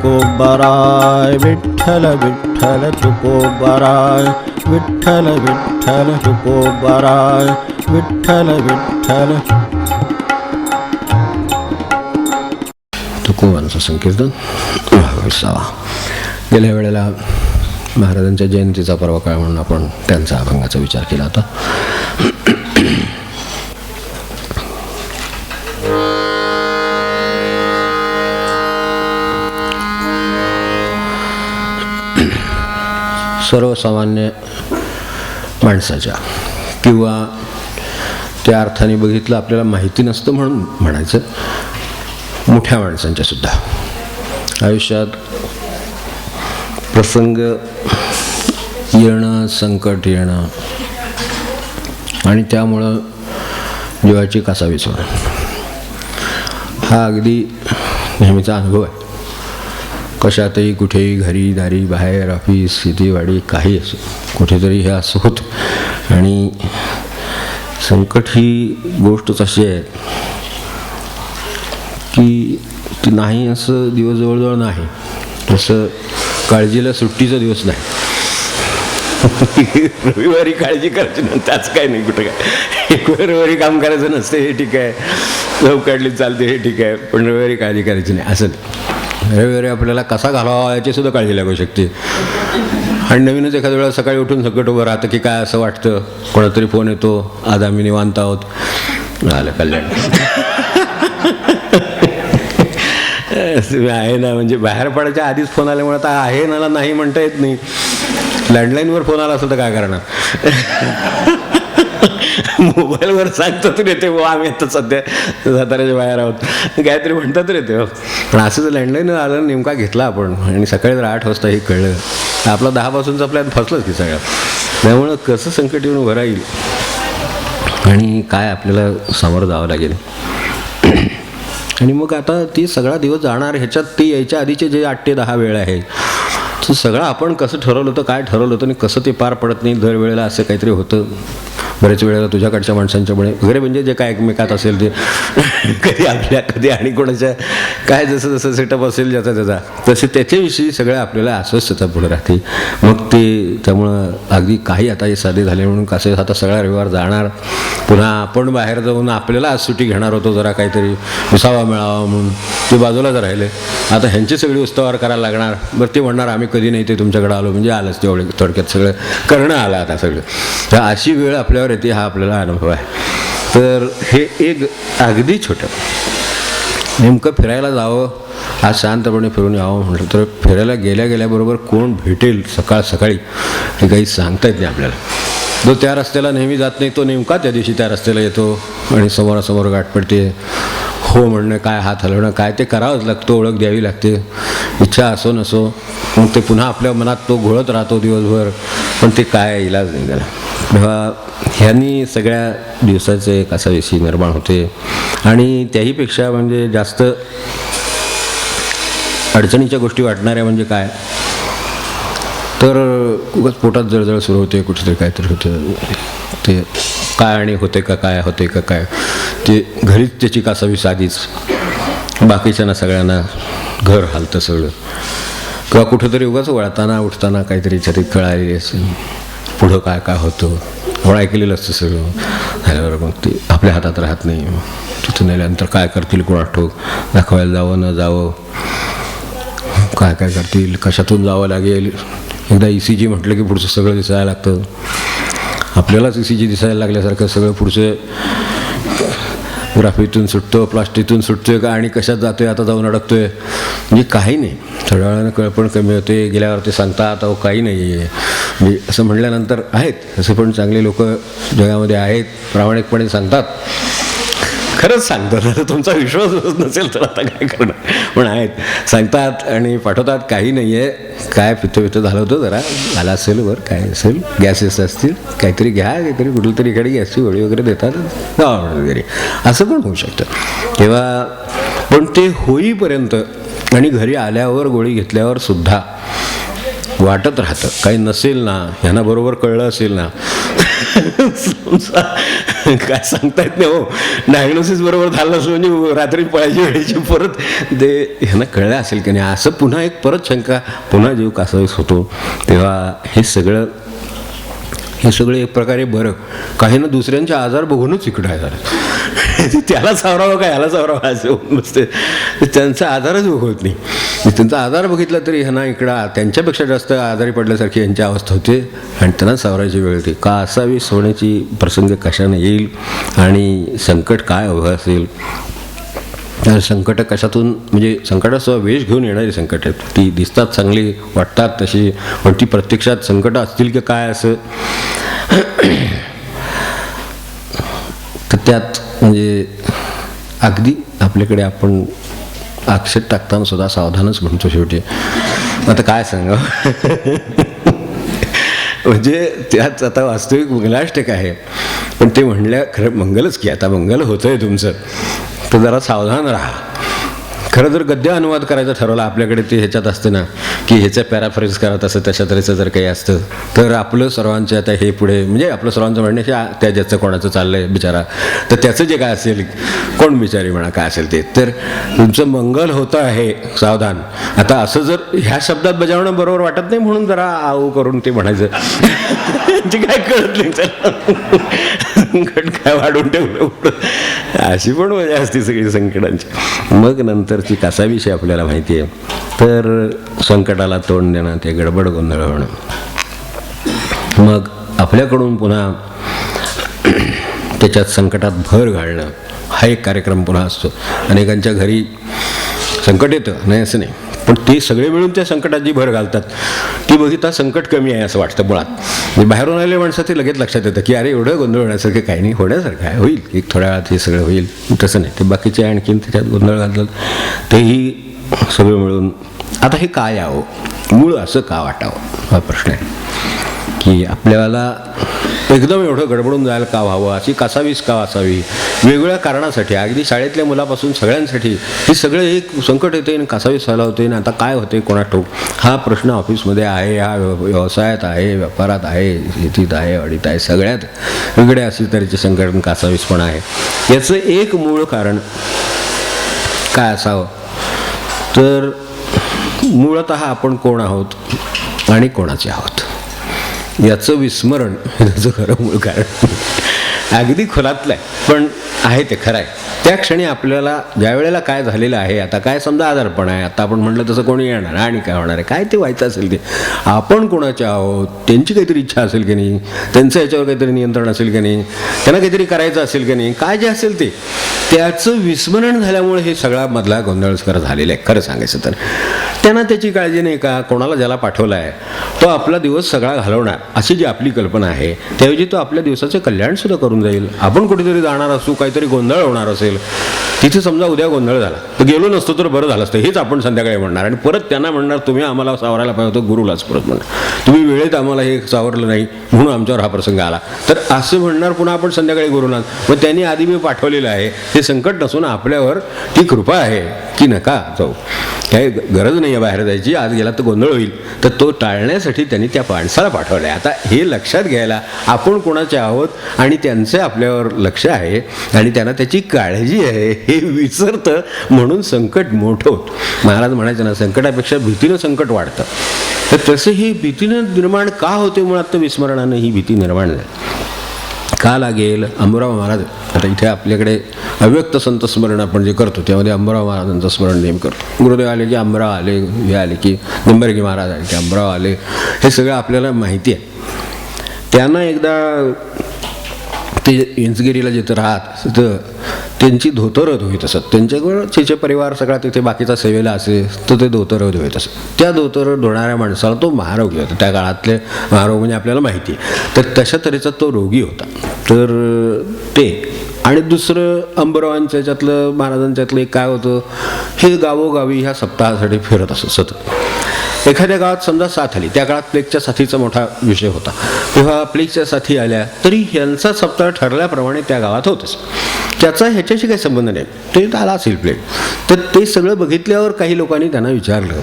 तुकोबाराय विठ्ठल विठ्ठल तुकोबाराय विठ्ठल विठ्ठल तुकोबाराय विठ्ठल विठ्ठल. तुकोबांचं संकीर्तन 20. गेल्या वेळेला महाराजांच्या जयंतीचा पर्व काळ म्हणून आपण त्यांचा अभंगाचा विचार केला होता. सर्वसामान्य माणसाच्या किंवा त्या अर्थाने बघितलं आपल्याला माहिती नसतं म्हणून म्हणायचं, मोठ्या माणसांच्या सुद्धा आयुष्यात प्रसंग येणं, संकट येणं आणि त्यामुळं जीवाची कासावीस होणं हा अगदी नेहमीचा अनुभव आहे. कशातही कुठेही घरी दारी बाहेर ऑफिस शेतीवाडी काही असो कुठेतरी हे असं होतं. आणि संकट ही गोष्टच अशी आहे की ती नाही असं दिवस जवळजवळ नाही, तसं काळजीला सुट्टीचा दिवस नाही. रविवारी काळजी करायची ना त्याच काय नाही, कुठं काय रविवारी काम करायचं नसतं हे ठीक आहे, झोप काढली चालते हे ठीक आहे, पण रविवारी काळजी करायची नाही असं नाही. रविवारी आपल्याला कसा घालावा याची सुद्धा काळजी लागू शकते. आणि नवीनच एखाद्या वेळा सकाळी उठून सकट उभं राहतं की काय असं वाटतं, कोणातरी फोन येतो, आज आम्ही निवांत आहोत, आलं कल्याण आहे ना. म्हणजे बाहेर पडायच्या आधीच फोन आल्यामुळे आता आहे ना नाही म्हणता येत नाही. लँडलाईनवर फोन आला असेल तर काय करणार, मोबाईलवर सांगता तर येते आम्ही आता सध्या साताऱ्याच्या बाहेर आहोत काहीतरी म्हणता तर येते. पण असं जर लँडलाईन आलं नेमका घेतला आपण आणि सकाळी जर 8 वाजता हे कळलं तर आपला 10 पासूनचा प्लॅन फसलाच की सगळ्यात. त्यामुळं कसं संकट येऊन उभं राहील आणि काय आपल्याला सामोरं जावं लागेल. आणि मग आता ती सगळा दिवस जाणार ह्याच्यात ती यायच्या आधीचे जे 8 ते 10 वेळ आहे तर सगळं आपण कसं ठरवलं होतं, काय ठरवलं होतं आणि कसं ते पार पडत नाही. दरवेळेला असं काहीतरी होतं. बरेच वेळेला तुझ्याकडच्या माणसांच्यामुळे वगैरे म्हणजे जे काय एकमेकात असेल ते कधी आपल्या कधी आणि कोणाच्या काय जसं जसं सेटअप असेल ज्याचा त्याचा तसे त्याच्याविषयी सगळं आपल्याला अस्वस्थता पुढे राहते. मग ते त्यामुळं अगदी काही आता हे साधे झाले म्हणून कसं आता सगळा रविवार जाणार, पुन्हा आपण बाहेर जाऊन आपल्याला आज सुट्टी घेणार होतो जरा काहीतरी विसावा मिळावा म्हणून ते बाजूलाच राहिले. आता ह्यांची सगळी उस्तवार करायला लागणार. बरं ते म्हणणार आम्ही कधी नाही ते तुमच्याकडे आलो म्हणजे आलंच तेवढे थोडक्यात सगळं करणं आलं आता सगळं. तर अशी वेळ आपल्यावर येते हा आपल्याला अनुभव आहे. तर हे एक अगदी छोटं नेमकं फिरायला जावं, आज शांतपणे फिरून यावं म्हटलं तर फिरायला गेल्या गेल्याबरोबर कोण भेटेल सकाळ सकाळी हे काही सांगता येत नाही आपल्याला. जो त्या रस्त्याला नेहमी जात नाही तो नेमका त्या दिवशी त्या रस्त्याला येतो आणि समोरासमोर गाठ पडते. हो म्हणणं काय, हात हलवणं काय ते करावंच लागतं, ओळख द्यावी लागते, इच्छा असो नसो. मग ते पुन्हा आपल्या मनात तो घोळत राहतो दिवसभर, पण ते काय इलाज नाही त्याला. तेव्हा ह्यांनी सगळ्या दिवसाचे एक असा विषय निर्माण होते. आणि त्याहीपेक्षा म्हणजे जास्त अडचणीच्या गोष्टी वाटणाऱ्या म्हणजे काय तर उगाच पोटात जळजळ सुरू होते, कुठेतरी काहीतरी होतं, ते काय आणि होते का काय होते का काय ते घरीच त्याची कासावी साधीच, बाकीच्यांना सगळ्यांना घर हालतं सगळं. किंवा कुठंतरी उगाच वळताना उठताना काहीतरी छातीत कळालेली असेल, पुढं काय काय होतं वळ ऐकलेलं असतं सगळं झाल्यावर मग ते आपल्या हातात राहत नाही. तिथून नेल्यानंतर काय करतील कोणास ठाऊक, दाखवायला जावं न जावं, काय काय करतील, कशातून जावं लागेल. एकदा ECG म्हटलं की पुढचं सगळं दिसायला लागतं. आपल्यालाच ECG दिसायला लागल्यासारखं सगळं पुढचं ग्राफीतून सुटतो, प्लास्टिकतून सुटतोय का आणि कशात जातोय आता जाऊन अडकतोय म्हणजे काही नाही. थोड्या वेळानं कळपण कमी होते, गेल्यावर ते सांगतात अहो काही नाही आहे म्हणजे असं म्हणल्यानंतर आहेत असं पण चांगले लोक जगामध्ये आहेत, प्रामाणिकपणे सांगतात, खरंच सांगतात. तुमचा विश्वास नसेल तर आता काय करणार, पण आहेत सांगतात आणि पाठवतात. काही नाही आहे, काय पित्त झालं होतं जरा झालं असेल बरं काय असेल, गॅसेस असतील काहीतरी घ्या, काहीतरी कुठलं तरी इकडे गॅसची गोळी वगैरे देतात वगैरे असं पण होऊ शकतं. तेव्हा पण ते होईपर्यंत आणि घरी आल्यावर गोळी घेतल्यावर सुद्धा वाटत राहतं काही नसेल ना, ह्यांना बरोबर कळलं असेल ना समजा काय सांगता येत नाही हो. डायग्नोसिस बरोबर झालं असं म्हणजे रात्री पळायची वेळेची परत ते ह्यांना कळलं असेल की नाही, असं पुन्हा एक परत शंका, पुन्हा जीव कासावीस होतो. तेव्हा हे सगळं एक प्रकारे बरं, काही ना दुसऱ्यांचे आजार बघूनच इकडं आहे झालं. त्याला सावरावं का ह्याला सावरावं असं होऊन बसते. त्यांचा आजारच बघत नाही. त्यांचा आजार बघितला तरी ह्यांना इकडं त्यांच्यापेक्षा जास्त आजारी पडल्यासारखी यांची अवस्था होते आणि त्यांना सावरायची वेळ होती. का असावी होण्याची प्रसंग कशाने येईल आणि संकट काय उभं असेल. संकट कशातून म्हणजे संकटासह वेश घेऊन येणारी संकट आहेत. ती दिसतात चांगली, वाटतात तशी, पण ती प्रत्यक्षात संकट असतील की काय असं तर त्यात म्हणजे अगदी आपल्याकडे आपण अक्षर टाकताना सुद्धा सावधानच म्हणतो शेवटी. आता काय सांगा म्हणजे त्यात आता वास्तविक मंगलाष्टक आहे, पण ते म्हणल्या खरं मंगलच की आता मंगल होतंय तुमचं, तर जरा सावधान राहा. खरं जर गद्य अनुवाद करायचं ठरवलं आपल्याकडे ते ह्याच्यात असतं ना की ह्याचं पॅराफ्रेज करत असं तशा तऱ्हेचं जर काही असतं तर आपलं सर्वांचे आता हे पुढे म्हणजे आपलं सर्वांचं म्हणणं की त्या ज्याचं कोणाचं चाललं आहे बिचारा, तर त्याचं जे काय असेल कोण बिचारी म्हणा काय असेल ते, तर तुमचं मंगल होतं आहे सावधान. आता असं जर ह्या शब्दात बजावणं बरोबर वाटत नाही म्हणून जरा आऊ करून ते म्हणायचं जे काय कळत नाही त्याला संकट काय वाढून ठेवलं अशी पण मजा असते सगळी संकटांची. मग नंतरची कासाविषयी आपल्याला माहिती आहे. तर संकटाला तोंड देणं, ते गडबड गोंधळ होणं, मग आपल्याकडून पुन्हा त्याच्यात संकटात भर घालणं हा एक कार्यक्रम पुन्हा असतो. अनेकांच्या घरी संकट येतं नाही असं नाही, पण ते सगळे मिळून त्या संकटात जी भर घालतात ती बघितता संकट कमी आहे असं वाटतं मुळात. म्हणजे बाहेरून आलेल्या माणसं ते लगेच लक्षात येतं की अरे एवढं गोंधळ होण्यासारखं काही नाही, होण्यासारखं आहे, होईल एक थोड्या वेळात हे सगळं होईल. तसं नाही, ते बाकीचे आणखीन त्याच्यात गोंधळ घालतात. तेही सगळं मिळून आता हे काय यावं, मूळ असं का वाटावं हा प्रश्न आहे की आपल्याला एकदम एवढं गडबडून जायला का व्हावं, अशी कासावीस का असावी, वेगवेगळ्या कारणासाठी. अगदी शाळेतल्या मुलापासून सगळ्यांसाठी हे सगळं एक संकट येते आणि कासावीस व्हायला होते. आणि आता काय होते कोणा ठाऊक, हा प्रश्न ऑफिसमध्ये आहे, हा व्यवसायात आहे, व्यापारात आहे, शेतीत आहे, वाडीत आहे, सगळ्यात वेगळे अशी तऱ्हेचे संकट आणि कासावीसपणा आहे. याचं एक मूळ कारण काय असावं तर मूळतः आपण कोण आहोत आणि कोणाचे आहोत याचं विस्मरण त्याचं खरं मूळ कारण. अगदी खोलातलं आहे पण आहे ते खरं आहे. त्या क्षणी आपल्याला ज्या वेळेला काय झालेलं आहे, आता काय समजा आजारपण आहे, आता आपण म्हटलं तसं कोणी येणार आणि काय होणार आहे, काय ते व्हायचं असेल ते, आपण कोणाचे आहोत, त्यांची काहीतरी इच्छा असेल की नाही, त्यांचं याच्यावर काहीतरी नियंत्रण असेल की नाही, त्यांना काहीतरी करायचं असेल की नाही, काय जे असेल ते त्याचं विस्मरण झाल्यामुळे हे सगळा मधला गोंधळस्कर झालेला आहे. खरं सांगायचं तर त्यांना त्याची काळजी नाही का, कोणाला ज्याला पाठवला आहे तो आपला दिवस सगळा घालवणार अशी जी आपली कल्पना आहे, त्याऐवजी तो आपल्या दिवसाचं कल्याणसुद्धा करून जाईल. आपण कुठेतरी जाणार असू, काहीतरी गोंधळ होणार असेल, तिथे समजा उद्या गोंधळ झाला तर गेलो नसतो तर बरं झालं असतं हेच आपण संध्याकाळी म्हणणार. आणि परत त्यांना म्हणणार तुम्ही आम्हाला सावरायला पाहिजे होतं, गुरुलाच परत म्हणणार तुम्ही वेळेत आम्हाला हे सावरलं नाही म्हणून आमच्यावर हा प्रसंग आला, तर असं म्हणणार पुन्हा आपण संध्याकाळी गुरुलाच. मग त्यांनी आधी मी पाठवलेलं आहे, हे संकट नसून आपल्यावर ती कृपा आहे की नका जाऊ, काही गरज नाही आहे बाहेर जायची, आज गेला तर गोंधळ होईल, तर तो टाळण्यासाठी त्यांनी त्या माणसाला पाठवलं आहे. आता हे लक्षात घ्यायला आपण कोणाचे आहोत आणि त्यांचे आपल्यावर लक्ष आहे आणि त्यांना त्याची काळजी आहे हे विसरतं म्हणून संकट मोठं होतं. महाराज म्हणायचं ना, संकटापेक्षा भीतीनं संकट वाढतं. तर तसं ही भीतीनं निर्माण का होते, मुळात तर विस्मरणानं ही भीती निर्माण झाली. का लागेल, अंबुराव महाराज आता इथे आपल्याकडे अव्यक्त संत स्मरण आपण जे करतो त्यामध्ये अंबुराव महाराजांचं स्मरण नेहमी करतो. गुरुदेव आले की अंबराव आले, हे आले की निंबर्गी महाराज आले की अंबराव आले, हे सगळं आपल्याला माहिती आहे. त्यांना एकदा ते इंचगिरीला जिथं राहत तिथं त्यांची धोतरत होईत असत. त्यांच्याकडं तिचे परिवार सगळा तिथे बाकीचा सेवेला असे तर ते धोतरत होईत असत. त्या धोतरत धुणाऱ्या माणसाला तो महारोगी होता. त्या काळातले महारोग म्हणजे आपल्याला माहिती आहे. तर तशा तऱ्हेचा तो रोगी होता. तर ते आणि दुसरं अंबरावांच्या याच्यातलं महाराजांच्यातलं एक काय होतं, हे गावोगावी ह्या सप्ताहासाठी फिरत असत सतत. एखाद्या गावात समजा साथ आली, त्या काळात प्लेगच्या साथीचा मोठा विषय होता, तेव्हा प्लेगच्या साथी आल्या तरी ह्यांचा सप्ताह ठरल्याप्रमाणे त्या गावात होतच. त्याचा ह्याच्याशी काही संबंध नाही, ते आला असेल प्लेग. तर ते सगळं बघितल्यावर काही लोकांनी त्यांना विचारलं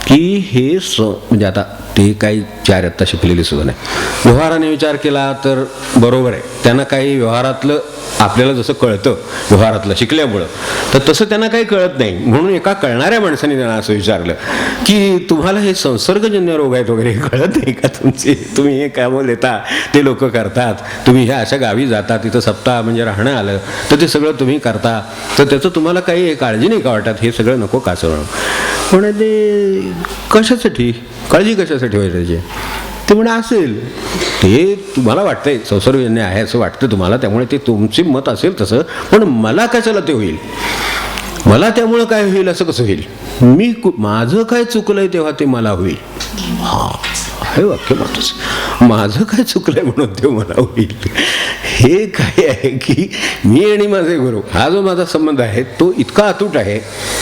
की हे म्हणजे आता ते काही चार आत्ता शिकलेले सुद्धा नाही. व्यवहाराने विचार केला तर बरोबर आहे, त्यांना काही व्यवहारातलं आपल्याला जसं कळतं व्यवहारातलं शिकल्यामुळं, तर तसं त्यांना काही कळत नाही. म्हणून एका कळणाऱ्या माणसाने त्यांना असं विचारलं की तुम्हाला हे संसर्गजन्य रोग आहेत वगैरे कळत नाही का तुमचे, तुम्ही हे कामं देता ते लोक करतात, तुम्ही ह्या अशा गावी जाता तिथं सप्ताह म्हणजे राहणं आलं तर ते सगळं तुम्ही करता, तर त्याचं तुम्हाला काही काळजी नाही का वाटत, हे सगळं नको का सगळं. पण ते कशासाठी काळजी कशासाठी व्हायची त्याची, ते म्हणे असेल ते तुम्हाला वाटतंय संसर्गजन्य आहे असं वाटतं तुम्हाला, त्यामुळे ते तुमचे मत असेल तसं, पण मला कशाला ते होईल, मला त्यामुळं काय होईल असं कसं होईल, मी माझं काय चुकलंय तेव्हा ते मला होईल. हां हे वाक्य मातच, माझं काय चुकलंय म्हणून ते मला होईल. हे काय आहे की मी आणि माझे गुरु हा जो माझा संबंध आहे तो इतका अतूट आहे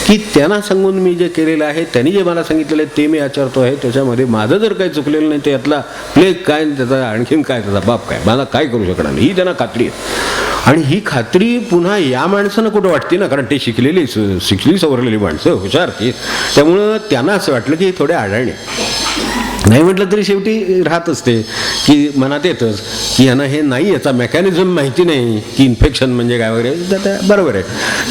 की त्यांना सांगून मी जे केलेलं आहे, त्यांनी जे मला सांगितलेलं आहे ते मी आचरतो आहे. त्याच्यामध्ये माझं जर काही चुकलेलं नाही, ते यातला प्लेग काय, त्याचा आणखीन काय, त्याचा बाप काय, मला काय करू शकणार नाही, ही त्यांना खात्री आहे. आणि ही खात्री पुन्हा या माणसानं कुठं वाटते ना, कारण ते शिकली सवरलेली माणसं हुशार ती, त्यामुळं त्यांना असं वाटलं की थोडे आढळणे नाही म्हटलं तरी शेवटी राहत असते की मनात येतच की यांना हे नाही, याचा मेकॅनिझम माहिती नाही की इन्फेक्शन म्हणजे काय वगैरे. तर बरोबर आहे,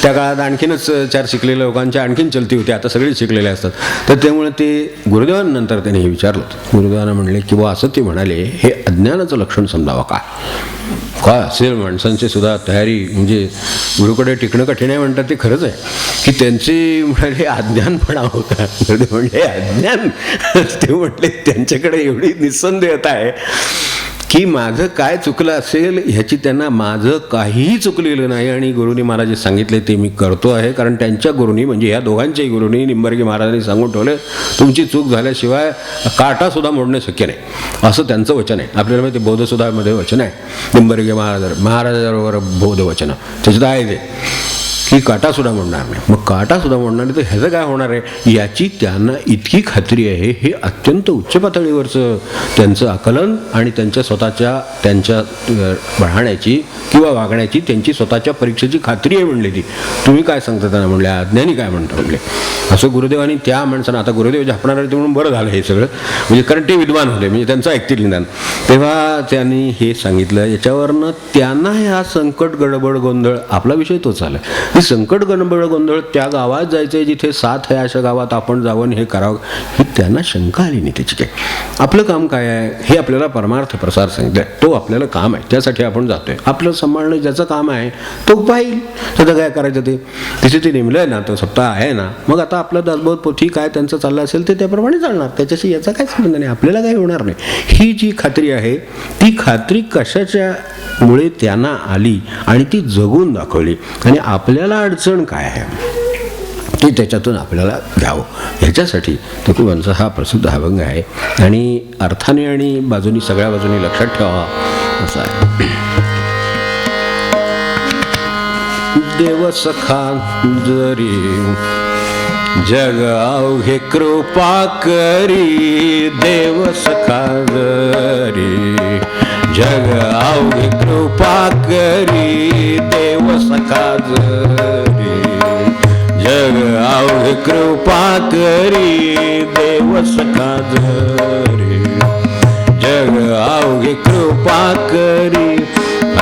त्या काळात आणखीनच चार शिकलेल्या लोकांच्या आणखीन चलती होती, आता सगळे शिकलेले असतात. तर त्यामुळे ते गुरुदेवांनंतर त्याने हे विचारलं होतं. गुरुदेवांना म्हणले की बुवा असं ते म्हणाले हे अज्ञानाचं लक्षण समजावं काय असेल. माणसांची सुद्धा तयारी म्हणजे गुरुकडे टिकणं कठीण आहे म्हणतात ते खरंच आहे की त्यांची म्हणाले अज्ञानपणा होता. म्हणजे अज्ञान, ते म्हटले त्यांच्याकडे एवढी निस्संदेहता आहे की माझं काय चुकलं असेल ह्याची त्यांना, माझं काहीही चुकलेलं नाही आणि गुरुनी मला जे सांगितले ते मी करतो आहे. कारण त्यांच्या गुरुनी म्हणजे ह्या दोघांच्याही गुरुनी निंबार्की महाराजांनी सांगून ठेवलं तुमची चूक झाल्याशिवाय काटासुद्धा मोडणं शक्य नाही, असं त्यांचं वचन आहे. आपल्याला माहिती बौद्धसुधामध्ये वचन आहे निंबार्की महाराजाबरोबर बौद्ध वचन, त्याच्यात आहे ते की काटासुद्धा मोडणार नाही. मग काटासुद्धा मोडणार नाही तर ह्याचं काय होणार आहे याची त्यांना इतकी खात्री आहे. हे अत्यंत उच्च पातळीवरचं त्यांचं आकलन आणि त्यांच्या स्वतःच्या त्यांच्या राहण्याची किंवा वागण्याची त्यांची स्वतःच्या परीक्षेची खात्री आहे म्हणली ती. तुम्ही काय सांगता त्यांना म्हणले, अज्ञानी काय म्हणता म्हणले. असं गुरुदेवांनी त्या माणसानं, आता गुरुदेव झापणार आहे ते म्हणून बरं झालं हे सगळं, म्हणजे कारण ते विद्वान होते म्हणजे त्यांचं ऐकतील निदान, तेव्हा त्यांनी हे सांगितलं. याच्यावरनं त्यांना ह्या संकट गडबड गोंधळ, आपला विषय तोच आला, संकट गडबड गोंधळ त्या गावात जायचंय जिथे साथ आहे अशा गावात आपण जावं हे करावं, ही त्यांना शंका आली नाही त्याची. काय आपलं काम काय आहे हे आपल्याला परमार्थ प्रसार सांगितलं, तो आपल्याला काम आहे, त्यासाठी आपण जातोय. आपलं सांभाळणं ज्याचं काम आहे तो पाहिल, त्याचं काय करायचं ते तिथे ते नेमलं आहे ना, तो सप्ताह आहे ना, मग आता आपलं दासबोध पोथी काय त्यांचं चाललं असेल ते त्याप्रमाणे चालणार, त्याच्याशी याचा काय संबंध नाही, आपल्याला काही होणार नाही. ही जी खात्री आहे ती खात्री कशाच्यामुळे त्यांना आली आणि ती जगून दाखवली. आणि आपल्याला अडचण काय आहे ते त्याच्यातून आपल्याला घ्यावं, ह्याच्यासाठी तुकोबांचा हा प्रसिद्ध अभंग आहे. आणि अर्थाने आणि बाजूनी सगळ्या बाजूनी लक्षात ठेवा असं आहे. देव सखा जरी जग अवघे कृपा करी, देव सखा जरी जग अवघे कृपा करी, देव सखा जरी जग अवघे कृपा करी, देव सखा जरी जग अवघे कृपा करी.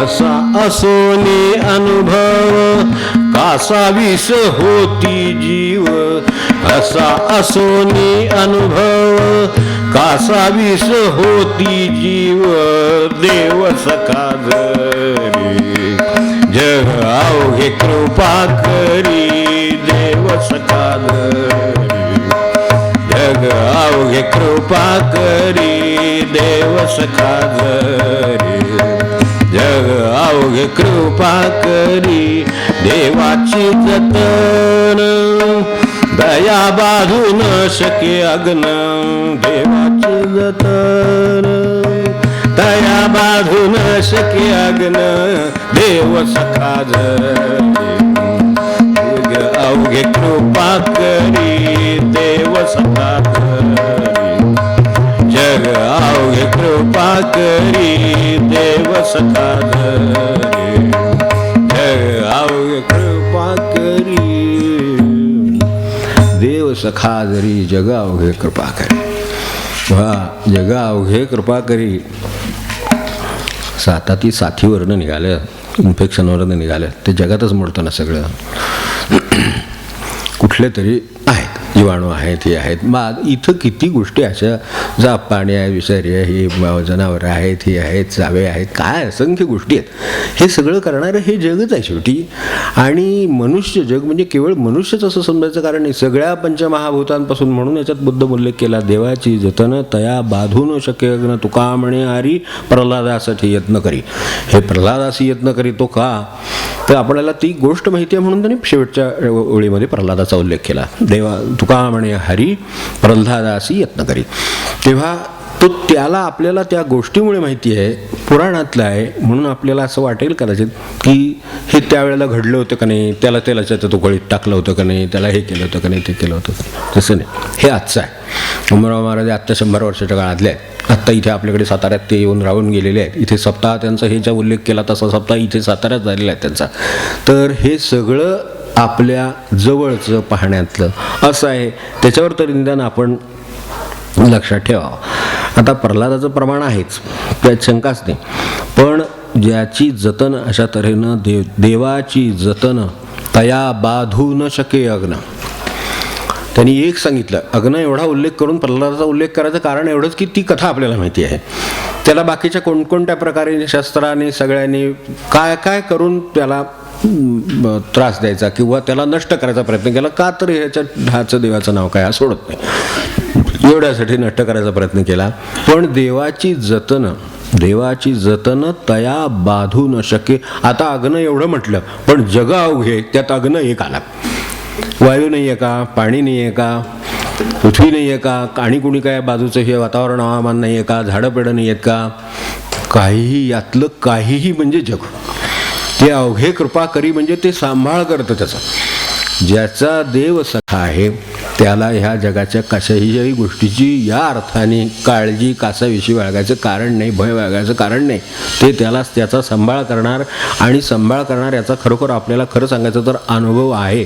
असा असोनी अनुभव कासा विष होती जीव, असा असोनी अनुभव कासा विष होती जीव, देव सखा जरी जग अवघे कृपा करी, देव सखा जरी जग अवघे कृपा करी, देव सखा जरी जग अवघे कृपा करी. देवाची जतन दया बाधू न शके अग्न, देवाची जतन दया बाधू न शके अग्न, देव सखा जरी अवघे कृपा करी, देव सखा जरी जग अवघे कृपा करी, देव सखा जरी जग अवघे कृपा करी, देव सखा जरी जग अवघे कृपा करी. जग अवघे कृपा करी. ती साथीवरनं निघालं, इन्फेक्शनवरनं निघालं, ते जगातच मोडतं ना सगळं. कुठले तरी आहेत जीवाणू आहेत, हे आहेत. मग इथं किती गोष्टी अशा, जाप पाणी आहे, विषारी आहे, ही जनावरं आहेत, ही आहेत, चावे आहेत, काय असंख्य गोष्टी आहेत. हे सगळं करणारं हे जगच आहे शेवटी. आणि मनुष्य जग म्हणजे केवळ मनुष्यच असं समजायचं कारण नाही, सगळ्या पंचमहाभूतांपासून. म्हणून याच्यात बुद्ध उल्लेख केला, देवाची जतन तया बाधू न शक्य अग्न तुका म्हणे आरी प्रल्हादासाठी यत्न करी. हे प्रल्हादासी यत्न करी तो का, तर आपल्याला ती गोष्ट माहिती आहे म्हणून त्यांनी शेवटच्या ओळीमध्ये प्रल्हादाचा उल्लेख केला. देवा तुका म्हणे हरी प्रल्हादासी यत्न करी. तेव्हा तो त्याला आपल्याला त्या गोष्टीमुळे माहिती आहे, पुराणातलं आहे, म्हणून आपल्याला असं वाटेल कदाचित की हे त्यावेळेला घडलं होतं का नाही, त्याला तेलाच्या तुकळीत टाकलं होतं का नाही, त्याला हे केलं होतं का नाही, ते केलं होतं. तसं नाही, हे आजचं आहे. उमराव महाराज आत्ता 100 वर्षाच्या काळातले आहेत. आत्ता इथे आपल्याकडे साताऱ्यात ते येऊन राहून गेलेले आहेत. इथे सप्ताह त्यांचा हे ज्या उल्लेख केला तसा सप्ताह इथे साताऱ्यात झालेला आहे त्यांचा. तर हे सगळं आपल्या जवळचं पाहण्यातलं असं आहे. त्याच्यावर तर निदान आपण लक्षात ठेवावं. आता प्रल्हादाचं प्रमाण आहेच, त्यात शंकाच नाही. पण ज्याची जतन अशा तऱ्हेनं देवाची जतन तया बाधू न शके अग्न. त्यांनी एक सांगितलं, अग्न एवढा उल्लेख करून प्रल्हादाचा उल्लेख करायचं कारण एवढंच की ती कथा आपल्याला माहिती आहे. त्याला बाकीच्या कोणकोणत्या प्रकारे शस्त्राने सगळ्यांनी काय काय करून त्याला त्रास द्यायचा किंवा त्याला नष्ट करायचा प्रयत्न केला का, तर ह्याच्या ढाचं देवाचं नाव काय हा सोडत नाही, एवढ्यासाठी नष्ट करायचा प्रयत्न केला. पण देवाची जतन तया बाधू न शके. आता अग्न एवढं म्हटलं, पण जग अवघे त्यात अग्न एक आला. वायू नाही आहे का, पाणी नाही आहे का, पृथ्वी नाही आहे का, आणि कुणी काय बाजूचं हे वातावरण हवामान नाही आहे का, झाडं पेडं नाही आहेत का, काहीही यातलं काहीही म्हणजे जग. ते अवघे कृपा करी म्हणजे ते सांभाळ करतं त्याचा. ज्याचा देव सखा आहे त्याला ह्या जगाच्या कशाही गोष्टीची या अर्थाने काळजी कासाविषयी बाळगायचं कारण नाही, भय बाळगायचं कारण नाही. ते त्याचा सांभाळ करणार. आणि सांभाळ करणार याचा खरोखर आपल्याला खरं सांगायचं तर अनुभव आहे.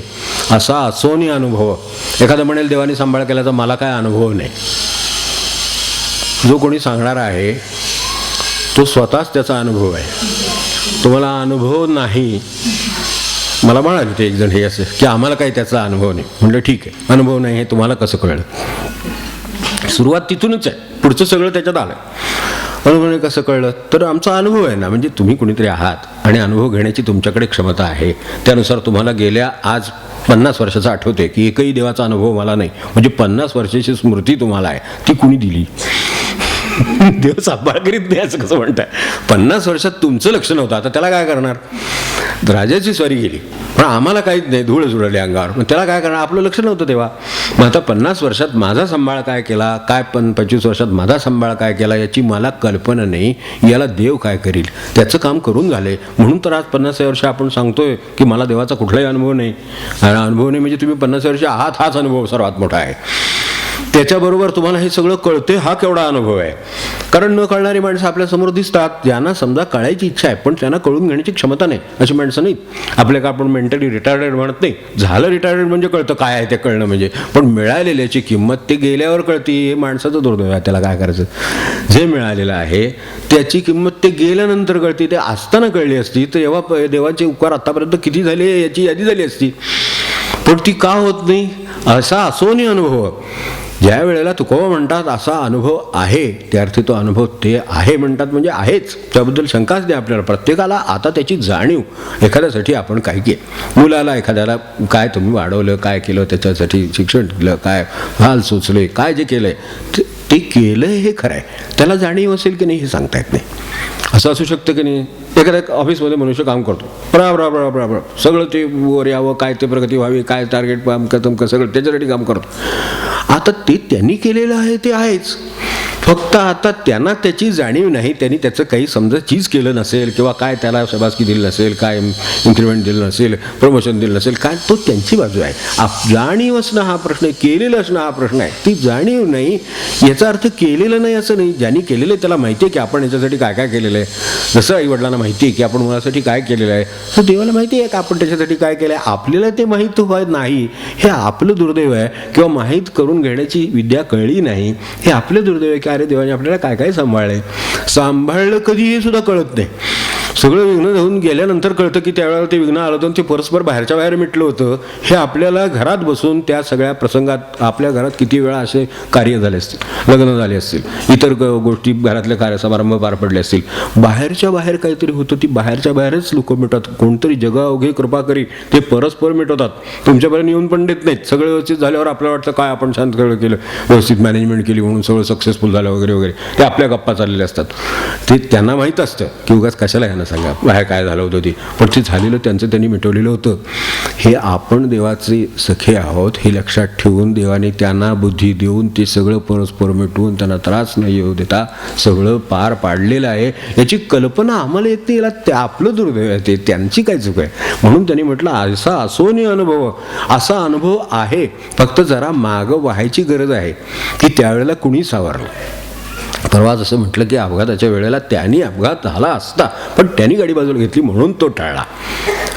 असा असोनी अनुभव. एखादं म्हणेल देवाने सांभाळ केल्याचा मला काय अनुभव नाही. जो कोणी सांगणार आहे तो स्वतःच त्याचा अनुभव आहे. तुम्हाला अनुभव नाही. मला म्हणाले ते एक जण हे असं की आम्हाला काही त्याचा अनुभव नाही. म्हटलं ठीक आहे, अनुभव नाही हे तुम्हाला कसं कळलं. सुरुवात तिथूनच आहे, पुढचं सगळं त्याच्यात आलं. अनुभव नाही कसं कळलं, तर आमचा अनुभव आहे ना. म्हणजे तुम्ही कुणीतरी आहात आणि अनुभव घेण्याची तुमच्याकडे क्षमता आहे. त्यानुसार तुम्हाला गेल्या आज 50 वर्षाचं आठवते की एकही देवाचा अनुभव मला नाही. म्हणजे 50 वर्षाची स्मृती तुम्हाला आहे, ती कुणी दिली? देव सांभाळ करीत नाही असं कसं म्हणताय? 50 वर्षात तुमचं लक्ष नव्हतं, आता त्याला काय करणार? राजाची स्वारी गेली पण आम्हाला काहीच नाही, धूळ जुळली अंगावर. मग त्याला काय करणार? आपलं लक्ष नव्हतं तेव्हा. मग आता 50 वर्षात माझा सांभाळ काय केला, काय 25 वर्षात माझा सांभाळ काय केला याची मला कल्पना नाही. याला देव काय करील त्याचं काम करून झाले. म्हणून तर आज 50 वर्ष आपण सांगतोय की मला देवाचा कुठलाही अनुभव नाही. अनुभव नाही म्हणजे तुम्ही 50 वर्ष आहात, हाच अनुभव सर्वात मोठा आहे. त्याच्याबरोबर तुम्हाला हे सगळं कळते, हा केवढा अनुभव आहे. कारण न कळणारी माणसं आपल्या समोर दिसतात, ज्यांना समजा कळायची इच्छा आहे पण त्यांना कळून घेण्याची क्षमता नाही अशी माणसं नाहीत. आपल्या का आपण मेंटली रिटायर्डेड म्हणत नाही. झालं रिटायर्डेड म्हणजे कळतं काय आहे ते कळणं म्हणजे, पण मिळालेल्याची किंमत ते गेल्यावर कळते. हे माणसाचं दुर्दैव आहे, त्याला काय करायचं. जे मिळालेलं आहे त्याची किंमत ते गेल्यानंतर कळते. ते असताना कळली असती तर एव्हा देवाचे उपकार आतापर्यंत किती झाले याची यादी झाली असती. पण ती का होत नाही? असा असोनी अनुभव. ज्या वेळेला तुकोबा म्हणतात असा अनुभव आहे, त्या अर्थी तो अनुभव ते आहे म्हणतात म्हणजे आहेच, त्याबद्दल शंकाच नाही आपल्याला. प्रत्येकाला आता त्याची जाणीव. एखाद्यासाठी आपण काय केलं, मुलाला एखाद्याला काय तुम्ही वाढवलं, काय केलं, त्याच्यासाठी शिक्षण दिलं, काय हाल सुचले, काय जे केलंय ते केलं हे खरं आहे. त्याला जाणीव असेल की नाही हे सांगता येत नाही. असं असू शकतं की नाही, एखाद्या ऑफिसमध्ये मनुष्य काम करतो, बराबर सगळं ते वर यावं, काय ते प्रगती व्हावी, काय टार्गेट काम सगळं त्याच्यासाठी काम करतो. आता ते त्यांनी केलेलं आहे ते आहेच, फक्त आता त्यांना त्याची जाणीव नाही, त्यांनी त्याचं काही समजा चीज केलं नसेल किंवा काय त्याला शाबासकी दिली नसेल, काय इन्क्रिमेंट दिलं नसेल, प्रमोशन दिलं नसेल, काय तो त्यांची बाजू आहे. जाणीव असणं हा प्रश्न आहे, केलेलं असणं हा प्रश्न आहे. ती जाणीव नाही याचा अर्थ केलेलं नाही असं नाही. ज्यांनी केलेलं आहे त्याला माहिती आहे की आपण याच्यासाठी काय काय केलेलं आहे. जसं आईवडिलांना माहिती आहे की आपण मुलासाठी काय केलेलं आहे, तर देवाला माहिती आहे की आपण त्याच्यासाठी काय केलं आहे. आपल्याला ते माहीत नाही हे आपलं दुर्दैव आहे, किंवा माहीत करून घेण्याची विद्या कळली नाही हे आपलं दुर्दैव आहे की अरे देवाने आपल्याला काय काय सांभाळलं कधी हे सुद्धा कळत नाही. सगळं विघ्न होऊन गेल्यानंतर कळतं की त्यावेळेला ते विघ्न आलं होतं आणि ते परस्पर बाहेरच्या बाहेर मिटलं होतं. हे आपल्याला घरात बसून त्या सगळ्या प्रसंगात आपल्या घरात किती वेळा असे कार्य झाले असतील, लग्न झाले असतील, इतर गोष्टी घरातले कार्यसमारंभ पार पडले असतील. बाहेरच्या बाहेर काहीतरी होतं, ती बाहेरच्या बाहेरच लोक मिटतात. कोणतरी जगाओघे कृपा करी ते परस्पर मिटवतात, तुमच्यापर्यंत येऊन पण देत नाहीत. सगळं व्यवस्थित झाल्यावर आपल्याला वाटतं काय आपण शांत केलं, व्यवस्थित मॅनेजमेंट केली म्हणून सगळं सक्सेसफुल झालं वगैरे वगैरे. ते आपल्या गप्पा चाललेले असतात. ते त्यांना माहीत असतं की उगाच कशाला ह्यानं सांगा बाहेर काय झालं होतं ते, पण ते झालेलं त्यांचं त्यांनी मिटवलेलं होतं. हे आपण देवाचे सखे आहोत हे लक्षात ठेवून देवाने त्यांना बुद्धी देऊन ते सगळं परस्पर मिटवून त्यांना त्रास नाही येऊ देता सगळं पार पाडलेलं आहे. याची कल्पना आम्हाला येत नाही, याला ते आपलं दुर्दैव आहे, ते त्यांची काय चूक आहे. म्हणून त्यांनी म्हटलं असा असोनी अनुभव, असा अनुभव आहे, फक्त जरा मागं व्हायची गरज आहे की त्यावेळेला कुणी सावरलं. परवा जसं म्हटलं की अपघाताच्या वेळेला त्यांनी अपघात झाला असता पण त्यांनी गाडी बाजूला घेतली म्हणून तो टळला.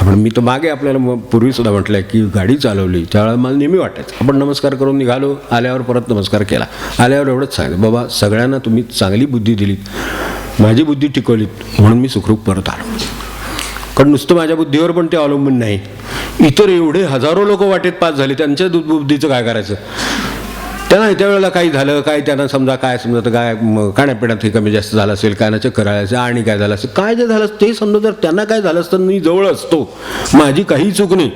आपण मी तर मागे आपल्याला पूर्वीसुद्धा म्हटलं आहे की गाडी चालवली त्यावेळेला मला नेहमी वाटायचं आपण नमस्कार करून निघालो, आल्यावर परत नमस्कार केला. आल्यावर एवढंच सांगितलं बाबा सगळ्यांना तुम्ही चांगली बुद्धी दिलीत, माझी बुद्धी टिकवलीत म्हणून मी सुखरूप परत आलो. कारण नुसतं माझ्या बुद्धीवर पण ते अवलंबून नाही, इतर एवढे हजारो लोक वाटेत पास झाले, त्यांच्या बुद्धीचं काय करायचं. त्यांना त्यावेळेला काही झालं, काय त्यांना समजा काय समजा काय खाण्यापिण्यात हे कमी जास्त झालं असेल, काय ना चक्कर आलं असेल आणि काय झालं असेल, काय जे झालं ते समजा जर त्यांना काय झालं असतं मी जवळ असतो, माझी काही चूक नाही,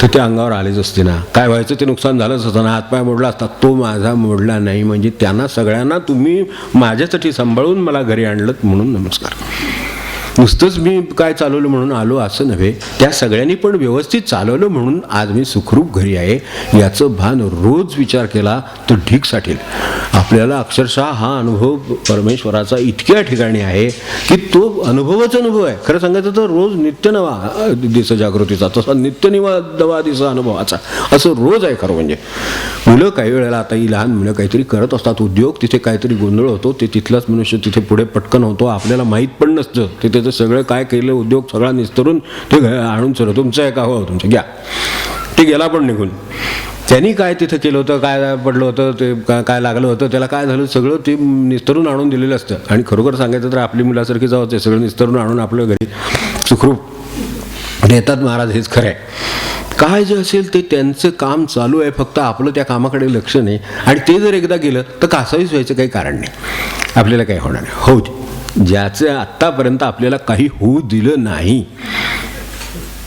तर ते अंगावर आलेच असते ना. काय व्हायचं ते नुकसान झालंच असतं ना, हातपाय मोडला असता, तो माझा मोडला नाही. म्हणजे त्यांना सगळ्यांना तुम्ही माझ्यासाठी सांभाळून मला घरी आणलं म्हणून नमस्कार. नुसतंच मी काय चालवलं म्हणून आलो असं नव्हे, त्या सगळ्यांनी पण व्यवस्थित चालवलं म्हणून आज मी सुखरूप घरी आहे. याचं भान रोज विचार केला तर ढीक साठेल. आपल्याला अक्षरशः हा अनुभव परमेश्वराचा इतक्या ठिकाणी आहे की तो अनुभवच अनुभव आहे. खरं सांगायचं तर रोज नित्य नवा दिस जागृतीचा, तसा नित्य नवा दिस अनुभवाचा, असं रोज आहे. खरं म्हणजे मुलं काही वेळेला आता ही लहान मुलं काहीतरी करत असतात उद्योग, तिथे काहीतरी गोंधळ होतो, ते तिथलाच मनुष्य तिथे पुढे पटकन होतो, आपल्याला माहीत पण नसतं तिथे तर सगळं काय केलं उद्योग सगळा निस्तरून ते आणून चल तुमचं आहे का, हो तुमचं घ्या, ते गेला पण निघून. त्यांनी काय तिथं केलं होतं, काय पडलं होतं, ते काय लागलं होतं, त्याला काय झालं, सगळं ते निस्तरून आणून दिलेलं असतं. आणि खरोखर सांगायचं तर आपली मुलासारखी जावं ते सगळं निस्तरून आणून आपल्या घरी सुखरूप देतात महाराज. हेच खरं आहे. काय जे असेल ते त्यांचं काम चालू आहे, फक्त आपलं त्या कामाकडे लक्ष नाही. आणि ते जर एकदा गेलं तर कासावीस व्हायचं काही कारण नाही, आपल्याला काही होणार नाही. हो, ज्याचं आत्तापर्यंत आपल्याला काही होऊ दिलं नाही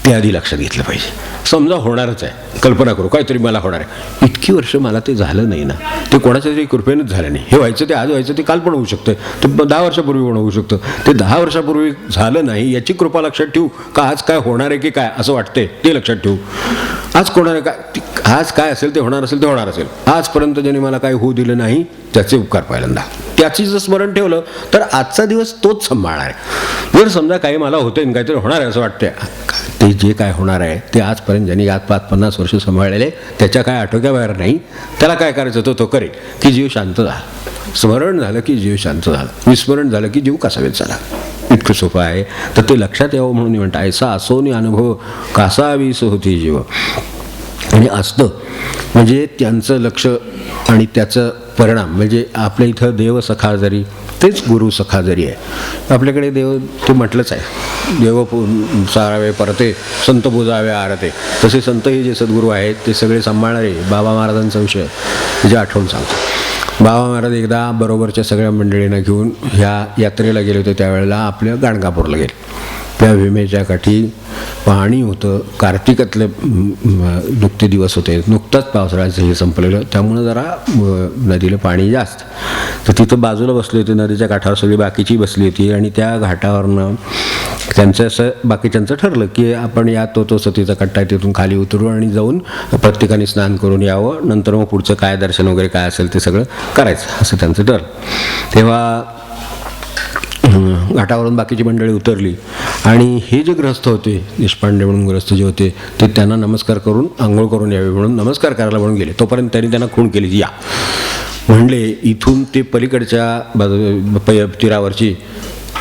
ते आधी लक्षात घेतलं पाहिजे. समजा होणारच आहे, कल्पना करू काहीतरी मला होणार आहे, इतकी वर्ष मला ते झालं नाही ना, ते कोणाच्या तरी कृपेनंच झालं नाही. हे व्हायचं ते आज व्हायचं ते काल पण होऊ शकतं, ते 10 वर्षापूर्वी पण होऊ शकतं. ते 10 वर्षापूर्वी झालं नाही याची कृपा लक्षात ठेवू का आज काय होणार आहे की काय असं वाटतंय ते लक्षात ठेवू. आज होणार आहे काय, आज काय असेल ते होणार असेल ते होणार असेल. आजपर्यंत ज्याने मला काही होऊ दिलं नाही त्याचे उपकार पहिल्यांदा, त्याची जर स्मरण ठेवलं तर आजचा दिवस तोच सांभाळणार आहे. जर समजा काही मला होतं काहीतरी होणार आहे असं वाटतंय, ते जे काय होणार आहे ते आजपर्यंत ज्यांनी आज 5-50 वर्ष सांभाळलेले त्याच्या काय आटोक्याबाहेर नाही. त्याला काय करायचं तो करेल की जीव शांत झाला, स्मरण झालं की जीव शांत झाला, विस्मरण झालं की जीव कासावीस झाला. इतकं सोपं आहे. तर ते लक्षात यावं म्हणून म्हणता ऐसा असोनी अनुभव कासावीस होती जीव. आणि असतं म्हणजे त्यांचं लक्ष आणि त्याचं परिणाम म्हणजे आपल्या इथं देव सखा जरी तेच गुरु सखा जरी आहे. आपल्याकडे देव ते म्हटलंच आहे, देव सारावे परते संत पूजावे आरते. तसे संत हे जे सद्गुरू आहेत ते सगळे सांभाळणारे बाबा महाराजांचा विषय म्हणजे आठवण सांगतो. बाबा महाराज एकदा बरोबरच्या सगळ्या मंडळींना घेऊन ह्या यात्रेला गेले होते. त्यावेळेला आपल्या गाणगापूरला गेले. त्या भीमेच्या काठी पाणी होतं, कार्तिकातले नुकते दिवस होते, नुकताच पावसाळ्याचं हे संपलेलं, त्यामुळं जरा नदीला पाणी जास्त. तर तिथं बाजूला बसले होते, नदीच्या काठावर सगळी बाकीची बसली होती. आणि त्या घाटावरनं त्यांचं असं बाकीच्यांचं ठरलं की आपण या तो सतीचा कट्टा आहे तिथून खाली उतरू आणि जाऊन प्रत्येकाने स्नान करून यावं, नंतर मग पुढचं काय दर्शन वगैरे काय असेल ते सगळं करायचं असं त्यांचं ठरलं. तेव्हा घाटावरून बाकीची मंडळी उतरली आणि हे जे ग्रस्त होते, देशपांडे म्हणून ग्रस्त जे होते, ते त्यांना नमस्कार करून आंघोळ करून यावे म्हणून नमस्कार करायला म्हणून गेले. तोपर्यंत त्यांना खूण केली, या म्हणले इथून ते पलीकडच्या तीरावरची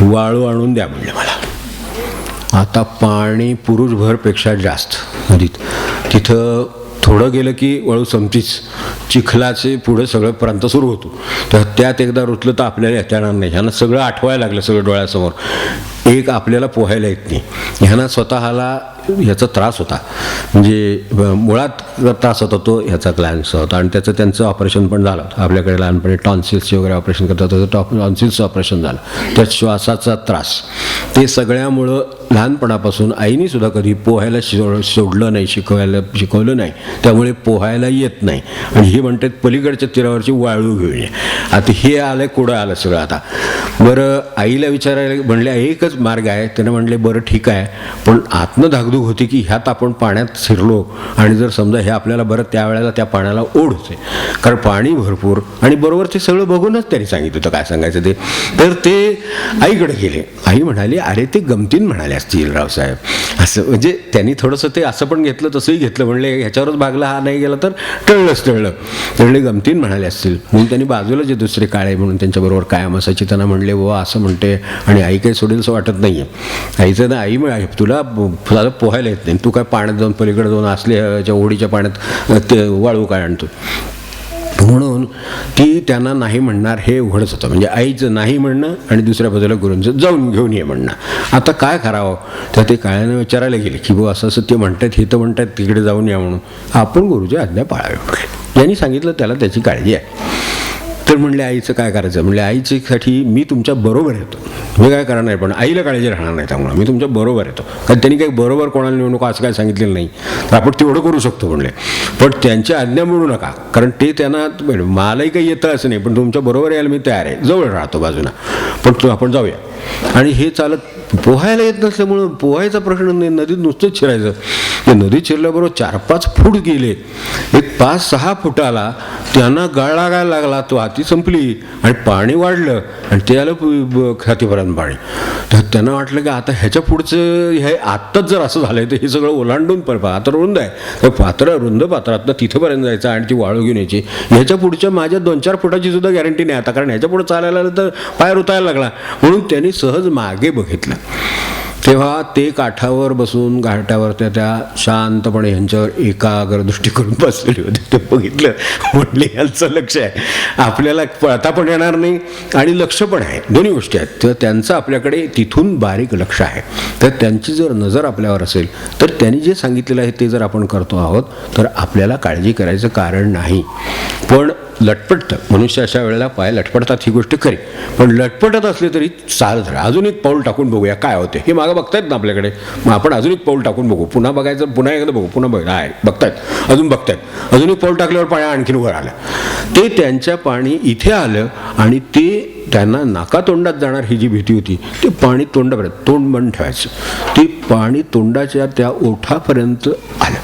वाळू आणून द्या म्हणले मला. आता पाणी पुरुषभरपेक्षा जास्त नदीत. तिथं थोडं गेलं की वाळू संपतीच, चिखलाचे पुढे सगळं प्रांत सुरू होतो. तर त्यात एकदा रुतलं तर आपल्याला येणार नाही. ह्यांना सगळं आठवायला लागलं, सगळं डोळ्यासमोर. एक आपल्याला पोहायला येत नाही, ह्यांना स्वतःला ह्याचा त्रास होता, म्हणजे मुळात त्रास होता तो ह्याचा क्लॅन्सचा होता आणि त्यांचं ऑपरेशन पण झालं होतं. आपल्याकडे लहानपणी टॉन्सिल्सचे वगैरे ऑपरेशन करतात, तसं टॉन्सिल्सचं ऑपरेशन झालं. त्यात श्वासाचा त्रास, ते सगळ्यामुळं लहानपणापासून आईने सुद्धा कधी पोहायला सोडलं नाही, शिकवलं नाही, त्यामुळे पोहायला येत नाही. आणि हे म्हणतात पलीकडच्या तीरावरची वाळू घेऊन ये. आता हे आलं, कुठं आलं सगळं. आता बरं आईला विचारायला म्हणले एकच मार्ग आहे. त्यानं म्हणले बरं ठीक आहे, पण आतनं धाकधूक होती की ह्यात आपण पाण्यात शिरलो आणि जर समजा हे आपल्याला बरं त्यावेळेला त्या पाण्याला ओढ होते, कारण पाणी भरपूर. आणि बरोबर ते सगळं बघूनच त्यांनी सांगितलं होतं काय सांगायचं ते. तर ते आईकडे गेले. आई म्हणाली अरे ते गमतीन म्हणाले असतील रावसाहेब, असं म्हणजे त्यांनी थोडंसं ते असं पण घेतलं तसंही घेतलं. म्हणले ह्याच्यावरच भागला, हा नाही गेला तर टळलं. गमतीन म्हणाले असतील म्हणून त्यांनी बाजूला जे दुसरे काळे म्हणून त्यांच्याबरोबर कायम असायची त्यांना म्हणले व असं म्हणते आणि आई काही सोडेल असं वाटत नाही आहे. आईचं ना आई म्हणाली तुला पोहायला येत नाही, तू काय पाण्यात जाऊन पलीकडे जाऊन असल्या ओढीच्या पाण्यात ते वाळू काय आणतो. म्हणून ती त्यांना नाही म्हणणार हे उघडच होतं. म्हणजे आईचं नाही म्हणणं आणि दुसऱ्या बाजूला गुरूंचं जाऊन घेऊन ये म्हणणं. आता काय करावं, तर ते काळ्यानं विचारायला गेले की बुवा असं ते म्हणतात, हे तर म्हणतात तिकडे जाऊन या म्हणून. आपण गुरुची आज्ञा पाळावी म्हटले. यांनी सांगितलं त्याला त्याची काळजी आहे. तर म्हणले आईचं काय करायचं. म्हणले आईच्यासाठी मी तुमच्या बरोबर येतो, मी काय करणार नाही, पण आईला काळजी राहणार नाही, त्यामुळे मी तुमच्या बरोबर येतो. कारण त्यांनी काही बरोबर कोणाला नेऊ नका असं काय सांगितलेलं नाही, तर आपण तेवढं करू शकतो म्हणले. पण त्यांची आज्ञा मिळू नका, कारण ते त्यांना मलाही काही येतं असं नाही, पण तुमच्या बरोबर यायला मी तयार आहे, जवळ राहतो बाजूला, पण आपण जाऊया. आणि हे चालत पोहायला येत नसल्यामुळं पोहायचा प्रश्न नाही, नदीत नुसतंच शिरायचं. ते नदीत शिरल्याबरोबर 4-5 फूट गेले. एक 5-6 फुटाला त्यांना गाळ लागायला लागला, तो हाती संपली आणि पाणी वाढलं आणि ते आलं खातीपर्यंत पाणी. तर त्यांना वाटलं की आता ह्याच्या पुढचं हे आत्ताच जर असं झालं तर हे सगळं ओलांडून पात्र रुंद आहे, तर रुंद पात्रातनं तिथंपर्यंत जायचं आणि ती वाळू घेऊन यायची. ह्याच्या पुढच्या माझ्या 2-4 फुटाची सुद्धा गॅरंटी नाही आता, कारण ह्याच्या पुढे चालायला आलं तर पाय रुतायला लागला. म्हणून त्यांनी सहज मागे बघितलं. तेव्हा ते काठावर बसून घाटावर त्या शांतपणे ह्यांच्यावर एकाग्र दृष्टी करून बसलेले होते. ते बघितलं, म्हटले यांचं लक्ष आहे, आपल्याला पळता पण येणार नाही आणि लक्ष पण आहे, दोन्ही गोष्टी आहेत. तर त्यांचं आपल्याकडे तिथून बारीक लक्ष आहे. तर त्यांची जर नजर आपल्यावर असेल तर त्यांनी जे सांगितलेलं आहे ते जर आपण करतो आहोत तर आपल्याला काळजी करायचं कारण नाही. पण लटपटतं मनुष्य, अशा वेळेला पाय लटपटतात, ही गोष्ट खरी. पण लटपटत असले तरी चाल धरा, अजून एक पाऊल टाकून बघूया काय होते. हे मागं बघतायत ना आपल्याकडे, मग आपण अजून एक पाऊल टाकून बघू, पुन्हा बघायचं, पुन्हा एकदा बघू, पुन्हा आहे बघतायत, अजून बघतायत, अजून एक पाऊल टाकल्यावर पाणी आणखीन वर आलं. ते त्यांच्या पाणी इथे आलं आणि ते त्यांना नाकातोंडात जाणार ही जी भीती होती, ते पाणी तोंडापर्यंत, तोंड बंद ठेवायचं, ते पाणी तोंडाच्या त्या ओठापर्यंत आलं.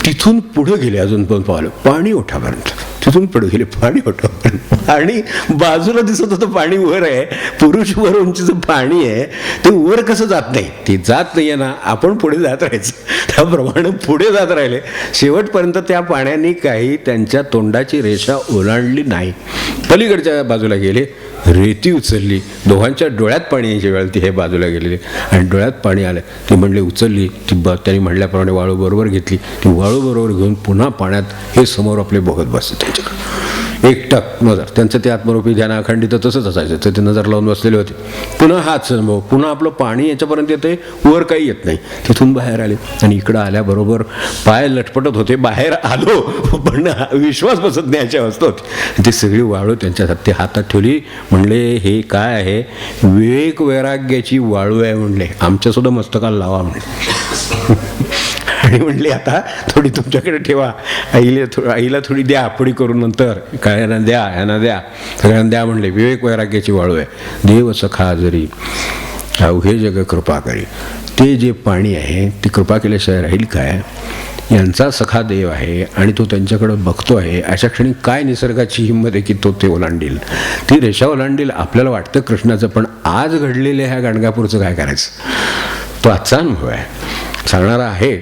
तिथून पुढे गेले, अजून पण पाहिलं पाणी ओठापर्यंत, तिथून पुढे गेले पाणी ओठापर्यंत. आणि बाजूला दिसत होतं पाणी वर आहे, पुरुष वर उंचीचं पाणी आहे, ते वर कसं जात नाही, ते जात नाही आहे ना, आपण पुढे जात राहायचं. त्याप्रमाणे पुढे जात राहिले. शेवटपर्यंत त्या पाण्याने काही त्यांच्या तोंडाची रेषा ओलांडली नाही. पलीकडच्या बाजूला गेले, रेती उचलली, दोघांच्या डोळ्यात पाणी यायच्या वेळेला ती हे बाजूला गेलेले आणि डोळ्यात पाणी आलं. ती म्हणले उचलली, ती त्यांनी म्हणल्याप्रमाणे वाळू बरोबर घेतली, ती वाळू बरोबर घेऊन पुन्हा पाण्यात हे समोर आपले बघत बसते त्यांच्याकडे. एकटक नजर, त्यांचं ते आत्मरूपी ध्यान अखंडित तसंच असायचं, तर ते नजर लावून बसलेले होते. पुन्हा हात समोर, पुन्हा आपलं पाणी याच्यापर्यंत येते, वर काही येत नाही. तिथून बाहेर आले आणि इकडं आल्याबरोबर पाय लटपटत होते. बाहेर आलो पण विश्वास बसत नाही अशी अवस्था होती. ती सगळी वाळू त्यांच्या ते हातात ठेवली. म्हणले हे काय आहे, विवेक वैराग्याची वाळू आहे म्हणले, आमच्यासुद्धा मस्तकाला लावा म्हणले. आणि म्हणले आता थोडी तुमच्याकडे ठेवा, आईला थोडी द्या, पुढी करून नंतर काळ्यांना द्या, यांना द्या, सगळ्यांना द्या म्हणले. विवेक वैराग्याची वाळू आहे. देव सखा जरी अवघे जग कृपा करी. ते जे पाणी आहे ते कृपा केल्याशिवाय राहील काय? यांचा सखा देव आहे आणि तो त्यांच्याकडे बघतो आहे. अशा क्षणी काय निसर्गाची हिंमत आहे की तो ते ओलांडील, ती रेषा ओलांडील. आपल्याला वाटतं कृष्णाचं, पण आज घडलेल्या ह्या गाणगापूरचं काय करायचं? तो आजचा अनुभव आहे. सांगणारा आहे,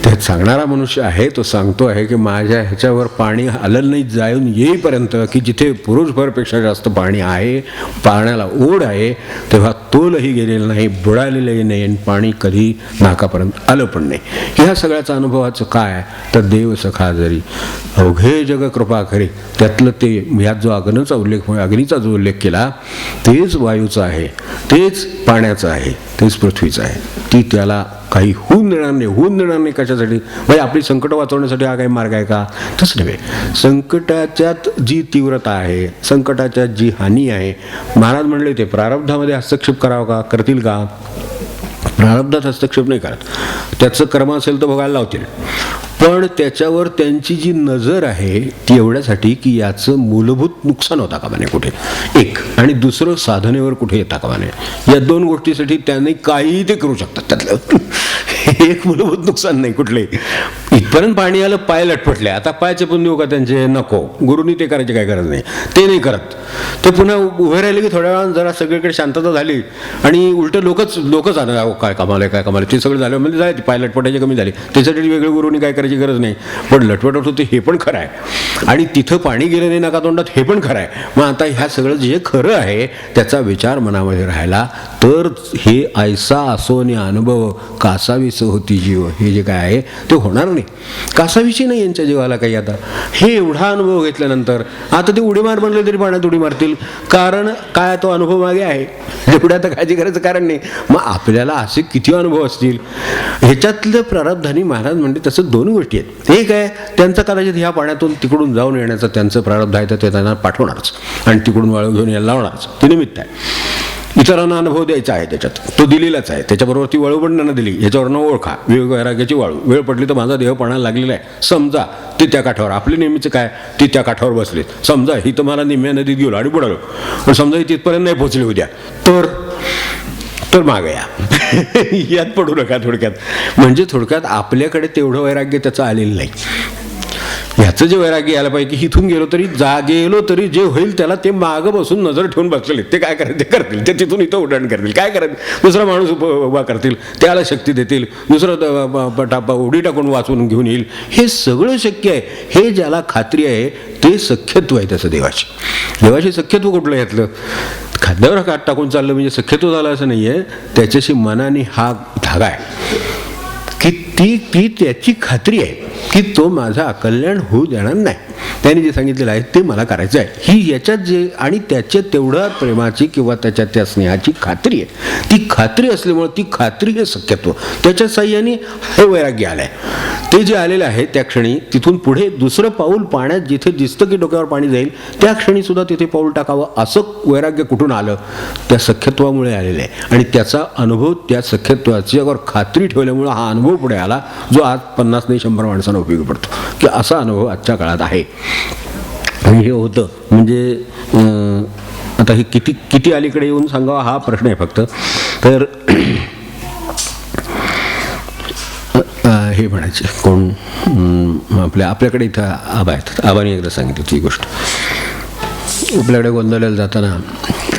त्यात सांगणारा मनुष्य आहे, तो सांगतो आहे की माझ्या ह्याच्यावर पाणी आलं नाही जाऊन येईपर्यंत, की जिथे पुरुषभरपेक्षा जास्त पाणी आहे, पाण्याला ओढ आहे, तेव्हा तोलही गेलेला नाही, बुडालेलंही नाही, आणि पाणी कधी नाकापर्यंत आलं पण नाही. ह्या सगळ्याचा अनुभवाचं काय? तर देव सखा जरी अवघे जग कृपा करी. त्यातलं ते ह्यात जो अग्नीचा जो उल्लेख केला तेच वायूचा आहे, तेच पाण्याचं आहे, तेच पृथ्वीचं आहे. ती त्याला काही होऊन देणार नाही. कशासाठी? म्हणजे आपली संकट वाचवण्यासाठी हा काही मार्ग आहे का? तसं नव्हे. संकटाच्यात जी तीव्रता आहे, संकटाच्यात जी हानी आहे, महाराज म्हणले ते प्रारब्धामध्ये हस्तक्षेप करावा का? करतील का? प्रारब्धात हस्तक्षेप नाही करत. त्याचं कर्म असेल तर भोगायला लावतील, पण त्याच्यावर त्यांची जी नजर आहे ती एवढ्यासाठी की याचं मूलभूत नुकसान होता कामा नये कुठे, एक, आणि दुसरं साधनेवर कुठे येता कामा नये. या दोन गोष्टीसाठी त्यांनी काहीही ते करू शकतात. त्यातलं एक मूलभूत नुकसान नाही कुठलंही. इथपर्यंत पाणी आलं, पाय लटपटले, आता पायचे पण देऊ का त्यांचे? नको. गुरुनी ते करायची काय गरज नाही, ते नाही करत. ते पुन्हा उभे राहिले की थोड्या वेळानं जरा सगळीकडे शांतता झाली आणि उलट लोकच आलं, काय कमाले ते सगळं झालं म्हणजे झाले, पाय लटपटायचे कमी झाले. त्याच्यासाठी वेगळं गुरुनी काय करायची गरज नाही. पण लटपटत होते हे पण खरं आहे, आणि तिथं पाणी गेलं नाही नाका तोंडात हे पण खरं आहे. मग आता ह्या सगळं जे खरं आहे त्याचा विचार मनामध्ये राहिला तर हे ऐसा असोने अनुभव कासावीस होती जीव, हे जे काय आहे ते होणार नाही. कासाविषयी नाही यांच्या जीवाला काही. आता हे एवढा अनुभव घेतल्यानंतर आता ते उडी मार म्हणले तरी पाण्यात उडी मारतील, कारण काय तो अनुभव मागे आहे. एवढ्या तर काळजी करायचं कारण नाही. मग आपल्याला असे किती अनुभव असतील. ह्याच्यातलं प्रारब्धानी महाराज म्हणते तसं दोन गोष्टी आहेत. एक आहे त्यांचं कदाचित ह्या पाण्यातून तिकडून जाऊन येण्याचं त्यांचं प्रारब्ध आहे, तर ते त्यांना पाठवणारच आणि तिकडून वाळू घेऊन यायला लावणारच. ते निमित्त आहे. इतरांना अनुभव द्यायचा आहे, त्याच्यात तो दिलेलाच आहे. त्याच्याबरोबर ती वाळू पण त्यांना दिली, याच्यावरनं ओळखा विवेक वैराग्याची वाळू. वेळ पडली तर माझा देह पाण्याला लागलेला आहे, समजा ते त्या काठावर. आपले नेहमीचं काय, ती त्या काठावर बसलेत. समजा ही तर मला निम्म्या नदीत गेलो आणि बुडालो, पण समजा ही तिथपर्यंत नाही पोचली उद्या, तर मागे या. यात पडू नका थोडक्यात. म्हणजे थोडक्यात आपल्याकडे तेवढं वैराग्य त्याचं आलेलं नाही. ह्याचं जे वैराग्य यायला पाहिजे की इथून गेलो तरी जे होईल त्याला ते मागं बसून नजर ठेवून बसलेले, ते काय करायचं ते करतील. ते तिथून इथं उड्डाण करतील, काय करायचं दुसरा माणूस उभा करतील, त्याला शक्ती देतील, दुसरं उडी टाकून वाचून घेऊन येईल. हे सगळं शक्य आहे. हे ज्याला खात्री आहे ते सख्यत्व आहे त्याचं देवाशी सख्यत्व कुठलं यातलं? खाद्यावर हात टाकून चाललं म्हणजे सख्यत्व झालं असं नाही आहे. त्याच्याशी मनाने हा धागा आहे की ती त्याची खात्री आहे की तो माझा अकल्याण होऊ देणार नाही. त्याने जे सांगितलेलं आहे ते मला करायचं आहे, ही याच्यात जे आणि त्याच्या तेवढ्या प्रेमाची किंवा त्याच्या त्या स्नेहाची खात्री आहे. ती खात्री असल्यामुळे ती खात्री हे सख्यत्व, त्याच्या साह्याने हे वैराग्य आलं आहे. ते जे आलेलं आहे त्या क्षणी तिथून पुढे दुसरं पाऊल पाण्यात जिथे दिसतं की डोक्यावर पाणी जाईल त्या क्षणी सुद्धा तिथे पाऊल टाकावं असं वैराग्य कुठून आलं? त्या सख्यत्वामुळे आलेलं आहे. आणि त्याचा अनुभव त्या सख्यत्वाच्यावर खात्री ठेवल्यामुळं हा अनुभव पुढे आला, जो आज 50 नाही 100 माणसांना उपयोगी पडतो की असा अनुभव आजच्या काळात आहे. आणि हे होतं म्हणजे आता हे किती अलीकडे येऊन सांगावं हा प्रश्न आहे फक्त. तर हे म्हणायचे कोण आपल्याकडे इथं आबा आहेत, आबाने एकदा सांगितली ती गोष्ट. आपल्याकडे गोंधळाला जाताना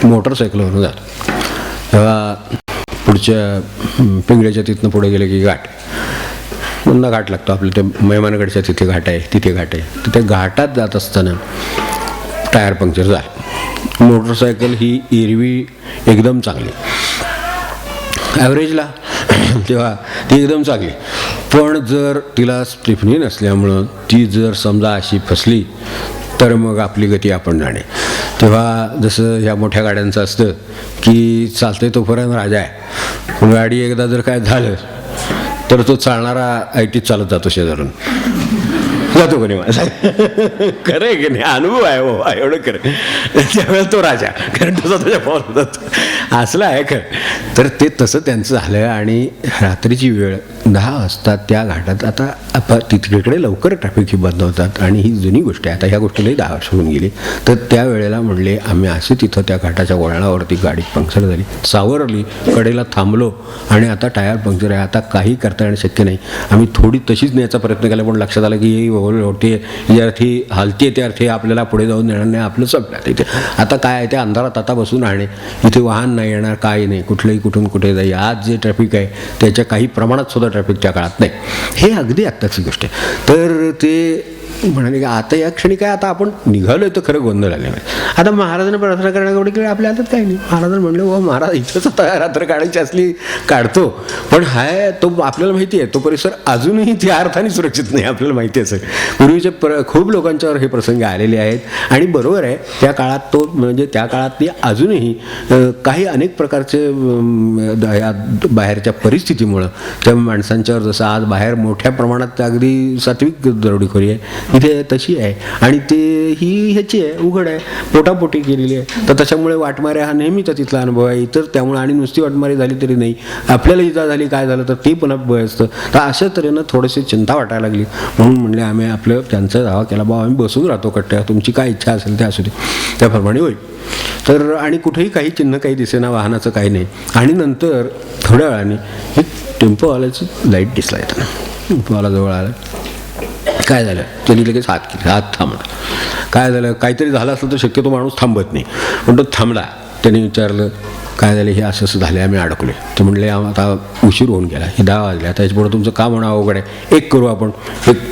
मोटरसायकलवरून जात तेव्हा पुढच्या पिंगळ्याच्या तिथनं पुढे गेले की घाट, पुन्हा घाट लागतो आपल्या ते मेहमानगडच्या तिथे घाट आहे, तिथे घाट आहे. तर त्या घाटात जात असताना टायर पंक्चर झालं. मोटरसायकल ही एरवी एकदम चांगली ॲव्हरेजला, तेव्हा ती एकदम चांगली, पण जर तिला स्टिफनी नसल्यामुळं ती जर समजा अशी फसली तर मग आपली गती आपण जाणे. तेव्हा जसं ह्या मोठ्या गाड्यांचं असतं की चालते तोपर्यंत राजा आहे, पण गाडी एकदा जर काय झालं तर तो चालणारा ऐटीत चालत जातो शेजारून. जातो कोणी माझा. खरं आहे की नाही, अनुभव आहे बाबा, एवढं खरं. त्यावेळेला तो राजा, कारण तो स्वतःच्या पावला जातो, असलं आहे खरं. तर ते तसं त्यांचं झालं. आणि रात्रीची वेळ 10 वाजता त्या घाटात, आता तिकडे लवकर ट्रॅफिक ही बंद होतात आणि ही जुनी गोष्ट आहे, आता ह्या गोष्टीलाही 10 वर्ष होऊन गेली. तर त्यावेळेला म्हणले आम्ही असे तिथं त्या घाटाच्या वळणावरती गाडी पंक्चर झाली, सावरली, कडेला थांबलो आणि आता टायर पंक्चर आहे, आता काही करता येणं शक्य नाही. आम्ही थोडी तशीच न्यायचा प्रयत्न केला, पण लक्षात आलं की ही होते या अर्थी हलते, त्या अर्थी आपल्याला पुढे जाऊन देणार नाही, आपलं संपलं इथे. आता काय आहे, त्या अंधारात आता बसून राहणे, इथे वाहन नाही येणार, काही नाही, कुठलंही कुठून कुठे जाईल. आज जे ट्रॅफिक आहे त्याच्या काही प्रमाणात सुद्धा ट्रॅफिक त्या काळात नाही. हे अगदी आत्ताची गोष्ट आहे. तर ते म्हणाले की आता या क्षणी काय, आता आपण निघालोय तर खरं गोंधळ आले. आता महाराजांना प्रार्थना करण्याकडे आपल्या हातात काही नाही. महाराजांना म्हणलं व महाराज इथंच आता रात्र काढायची असली काढतो, पण हाय तो आपल्याला माहिती आहे तो परिसर अजूनही त्या अर्थाने सुरक्षित नाही, आपल्याला माहिती आहे. पूर्वीचे खूप लोकांच्यावर हे प्रसंग आलेले आहेत आणि बरोबर आहे, त्या काळात तो म्हणजे त्या काळातली अजूनही काही अनेक प्रकारचे बाहेरच्या परिस्थितीमुळं त्या माणसांच्यावर, जसं आज बाहेर मोठ्या प्रमाणात अगदी सात्विक दरोडेखोरी आहे, इथे तशी आहे. आणि ते ही ह्याची आहे, उघड आहे, पोटापोटी केलेली आहे. तर त्याच्यामुळे वाटमाऱ्या हा नेहमीचा तिथला अनुभव आहे. इतर त्यामुळे आणि नुसती वाटमारी झाली तरी नाही, आपल्याला इजा झाली काय झालं तर ते पुन्हा भय असतं. तर अशा तऱ्हेनं थोडीशी चिंता वाटायला लागली. म्हणून म्हणले आम्ही आपलं त्यांचा दावा केला, बाबा आम्ही बसून राहतो कट्ट्या, तुमची काय इच्छा असेल ते असू दे, त्याप्रमाणे होईल. तर आणि कुठेही काही चिन्ह काही दिसेना, वाहनाचं काही नाही. आणि नंतर थोड्या वेळाने एक टेम्पोवाल्याची लाईट दिसला येताना. टेम्पोवाला जवळ आला, काय झालं, त्यांनी लगेच हात थांबला. काय झालं, काहीतरी झालं असलं तर शक्यतो माणूस थांबत नाही, पण तो थांबला. त्यांनी विचारलं काय झालं, हे असं असं झालं, आम्ही अडकले. ते म्हणले आता उशीर होऊन गेला, हे 10 वाजले, आता याच्यापुढं तुमचं काम होणं अवघड आहे. एक करू आपण,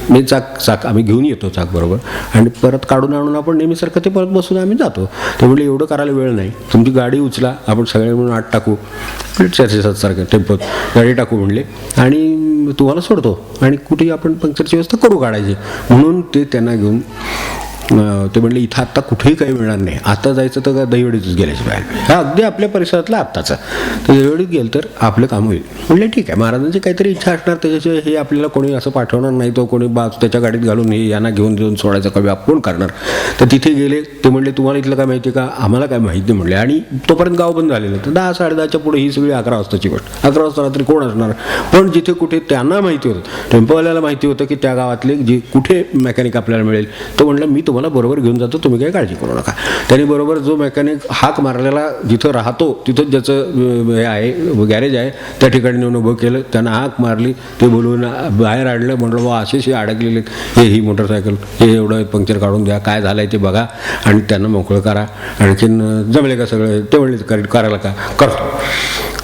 मी चाक आम्ही घेऊन येतो चाक बरोबर, आणि परत काढून आणून आपण नेहमीसारखं ते परत बसून आम्ही जातो. ते म्हणले एवढं करायला वेळ नाही, तुमची गाडी उचला, आपण सगळे म्हणून आत टाकू, सारखं टेम्पोत गाडी टाकू म्हणले, आणि तुम्हाला सोडतो आणि कुठेही आपण पंक्चरची व्यवस्था करू काढायची. म्हणून ते त्यांना घेऊन ते म्हणले इथं आत्ता कुठेही काही मिळणार नाही, आता जायचं तर दहीवडीतच गेल्याची बाहेर, हा अगदी आपल्या परिसरातला आत्ताचा, तर दहीवडीत गेलं तर आपलं काम होईल. म्हणले ठीक आहे, महाराजांची काहीतरी इच्छा असणार, त्याच्याशिवाय हे आपल्याला कोणी असं पाठवणार नाही, तो कोणी त्याच्या गाडीत घालून हे यांना घेऊन सोडायचा कमी कोण करणार. तर तिथे गेले. ते म्हणले तुम्हाला इथलं काय माहिती का, आम्हाला काय माहिती नाही म्हणले. आणि तोपर्यंत गाव बंद झालेलं, तर 10 साडे 10च्या पुढे ही सगळी 11 वाजताची गोष्ट. 11 वाजता रात्री कोण असणार. पण जिथे कुठे त्यांना माहिती होतं, टेम्पोवाल्याला माहिती होतं की त्या गावातले जे कुठे मेकॅनिक आपल्याला मिळेल, तो म्हणलं मी तुम्हाला बरोबर घेऊन जातो, तुम्ही काही काळजी करू नका. त्याने बरोबर जो मेकॅनिक हाक मारलेला जिथं राहतो तिथंच ज्याचं हे आहे गॅरेज आहे त्या ठिकाणी नेऊन उभं केलं. त्यांना हाक मारली, ते बोलून बाहेर आणलं. म्हटलं बा असेच हे अडकलेले ही मोटरसायकल, हे एवढं पंक्चर काढून द्या, काय झालं आहे ते बघा आणि त्यांना मोकळं करा. आणखीन जमले का सगळं, ते म्हणले करायला का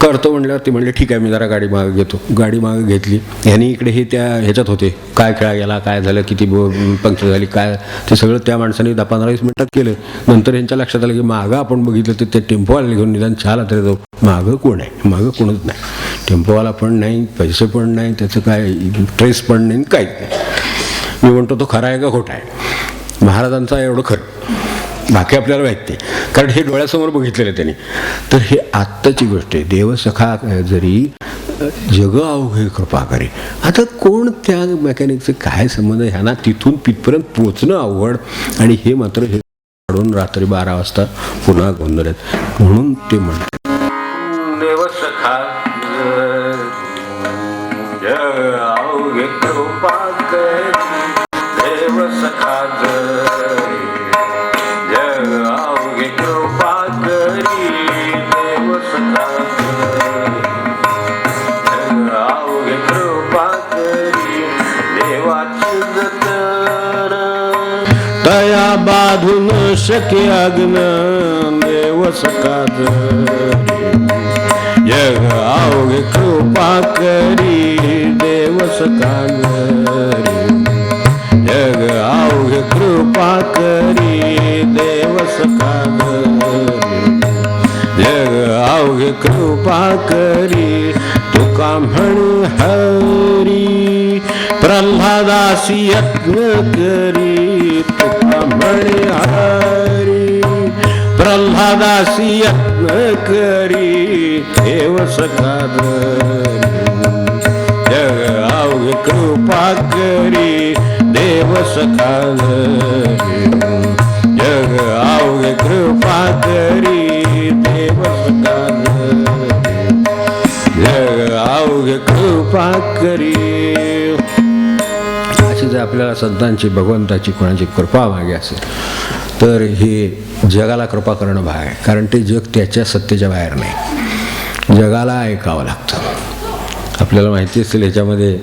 करतो म्हणल्यावर ते म्हणले ठीक आहे, मी जरा गाडी मागं घेतो. गाडी मागं घेतली. ह्यांनी इकडे हे त्या ह्याच्यात होते, काय खेळा गेला, काय झालं, किती पंक्चर झाली, काय ते सगळं त्या माणसाने 10-15-20 मिनिटात केलं. नंतर यांच्या लक्षात आलं की मागं आपण बघितलं तर ते टेम्पोवाला घेऊन निदान चहाला तरी जाऊ. मागं कोण आहे, मागं कोणच नाही, टेम्पोवाला पण नाही, पैसे पण नाही, त्याचं काय ट्रेस पण नाही, काहीच नाही. मी म्हणतो तो खरा आहे का खोटा आहे. महाराजांचा एवढं खरं, बाकी आपल्याला माहिती आहे, कारण हे डोळ्यासमोर बघितलेलं आहे त्यांनी. तर हे आत्ताची गोष्ट आहे. देवसखा जरी जग अवघे कृपा करे. आता कोण त्या मेकॅनिकचे काय संबंध, ह्यांना तिथून तिथपर्यंत पोचणं अवघड, आणि हे मात्र हे काढून रात्री 12 वाजता पुन्हा गोंधळत. म्हणून ते म्हणतात देवसखा जग अवघे कृपा करे, देवसखा दया बाधून शक्य अग्न देवसखा जग अवघे कृपा करी, देवसखा जग अवघे कृपा करी, देवसखा जग अवघे कृपा करी. तुका म्हण हरी प्रल्हादासी यत्न करी, तुका म्हणे हरी प्रल्हादासी यत्न करी, देवसखा जग अवघे कृपा करी, देव सखा जग अवघे कृपा करी देव सखा जग अवघे कृपा करी. अशी जर आपल्याला संतांची भगवंताची कोणाची कृपा मागे असेल तर हे जगाला कृपा करणं भाग आहे. कारण ते जग त्याच्या सत्तेच्या बाहेर नाही, जगाला ऐकावं लागतं. आपल्याला माहिती असेल याच्यामध्ये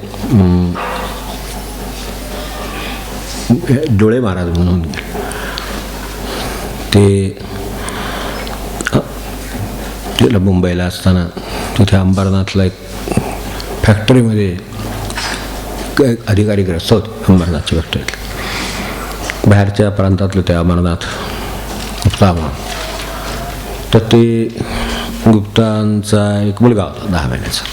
डोळे महाराज म्हणून ते मुंबईला असताना तिथे अंबरनाथला एक फॅक्टरीमध्ये अधिकारी ग्रस्त होते. अंबरनाथची फॅक्टरी बाहेरच्या प्रांतातलं ते अमरनाथ गुप्ता म्हणून. तर ते गुप्तांचा एक मुलगा होता 10 महिन्याचा.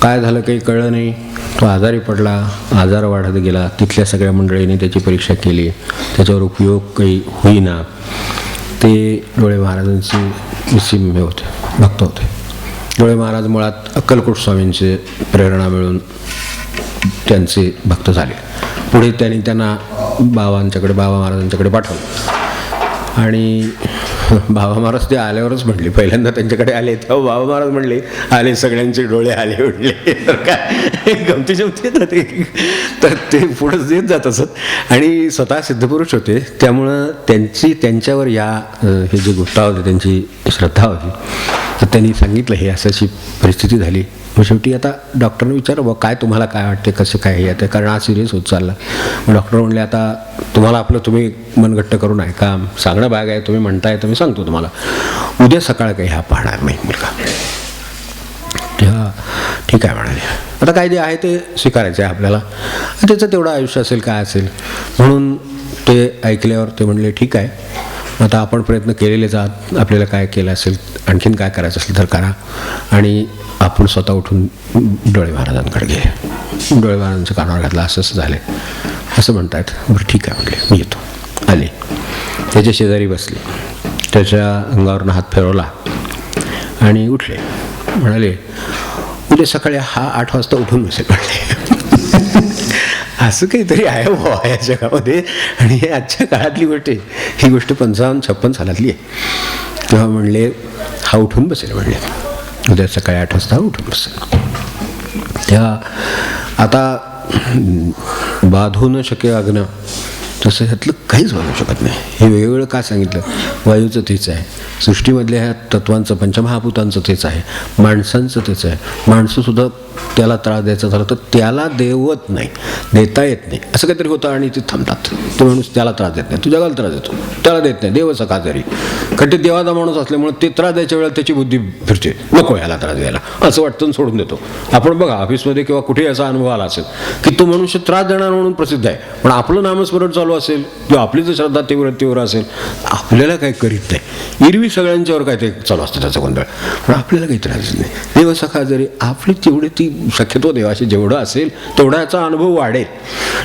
काय झालं काही कळलं नाही. तो आजारी पडला, आजार वाढत गेला. तिथल्या सगळ्या मंडळींनी त्याची परीक्षा केली, त्याच्यावर उपयोग काही होईना. ते डोळे महाराजांचे निस्सीम हे होते, भक्त होते. डोळे महाराज मुळात अक्कलकोट स्वामींचे प्रेरणा मिळून त्यांचे भक्त झाले. पुढे त्यांना बाबा महाराजांच्याकडे पाठवलं. आणि बाबा महाराज ते आल्यावरच म्हणले, पहिल्यांदा त्यांच्याकडे आले तेव्हा बाबा महाराज म्हणले आले सगळ्यांचे डोळे आले म्हणले. तर काय गमती जमती येतात ते. तर ते पुढंच देत जात असत. आणि स्वतः सिद्धपुरुष होते, त्यामुळं त्यांच्यावर या हे जे गोष्ट होते त्यांची श्रद्धा होती. तर त्यांनी सांगितलं हे अशी परिस्थिती झाली. मग शेवटी आता डॉक्टरने विचारलं बा काय तुम्हाला काय वाटते, कसं काय हे आता, कारण हा सिरियस होत चालला. मग डॉक्टर म्हणले आता तुम्हाला आपलं तुम्ही मनगट्ट करून ऐका, सांगणं भाग आहे, तुम्ही म्हणताय तर मी सांगतो तुम्हाला, उद्या सकाळ काही हा पाहणार नाही मुलगा. तेव्हा ठीक आहे म्हणाले. आता काय जे आहे ते स्वीकारायचं आहे आपल्याला, त्याचं तेवढं आयुष्य असेल काय असेल. म्हणून ते ऐकल्यावर ते म्हणले ठीक आहे, आता आपण प्रयत्न केलेलेच आहात, आपल्याला काय केलं असेल, आणखीन काय करायचं असेल तर करा. आणि आपण स्वतः उठून डोळे महाराजांकडे गेले. डोळे महाराजांचं कानावर घातलं, असं असं झालं असं म्हणतायत. बरं ठीक आहे म्हणले, मी येतो. आले, त्याच्या शेजारी बसले, त्याच्या अंगावरनं हात फिरवला आणि उठले. म्हणाले उद्या सकाळी हा 8 वाजता उठून बसेल म्हणले. असं काहीतरी आहे बाबा या जगामध्ये. आणि हे आजच्या काळातली गोष्ट आहे, ही गोष्ट 55-56 सालातली आहे. तेव्हा म्हणले हा उठून बसेल म्हणले, उद्या सकाळी 8 वाजता उठून बसेल. तेव्हा आता बाधू न शक्य अग्न, तसं ह्यातलं काहीच वागू शकत नाही. हे वेगवेगळं का सांगितलं, वायूचं तेच आहे, सृष्टीमधल्या ह्या तत्वांचं पंचमहाभूतांचं तेच आहे, माणसांचं तेच आहे. माणसंसुद्धा त्याला त्रास द्यायचा झाला तर त्याला देवत नाही, देता येत नाही, असं काहीतरी होतं आणि ते थांबतात. तो माणूस त्याला त्रास देत नाही, तू जगाला त्रास देतो, त्याला देत नाही. देव सखा जरी, कारण ते देवाचा माणूस असल्यामुळे ते त्रास द्यायच्या वेळेला त्याची बुद्धी फिरते, नको याला त्रास द्यायला असं वाटतं, सोडून देतो. आपण बघा ऑफिसमध्ये किंवा कुठेही असा अनुभव आला असेल की तो मनुष्य त्रास देणार म्हणून प्रसिद्ध आहे, पण आपलं नामस्मरण चालू असेल किंवा आपली जर श्रद्धा तीव्र असेल, आपल्याला काही करीत नाही. एरवी सगळ्यांच्यावर काय ते चालू असतं त्याचा गोंधळ, पण आपल्याला काही त्रास नाही. देव सखा जरी, आपली तेवढी ती सख्यत्व देवाशी जेवढं असेल तेवढा याचा अनुभव वाढेल.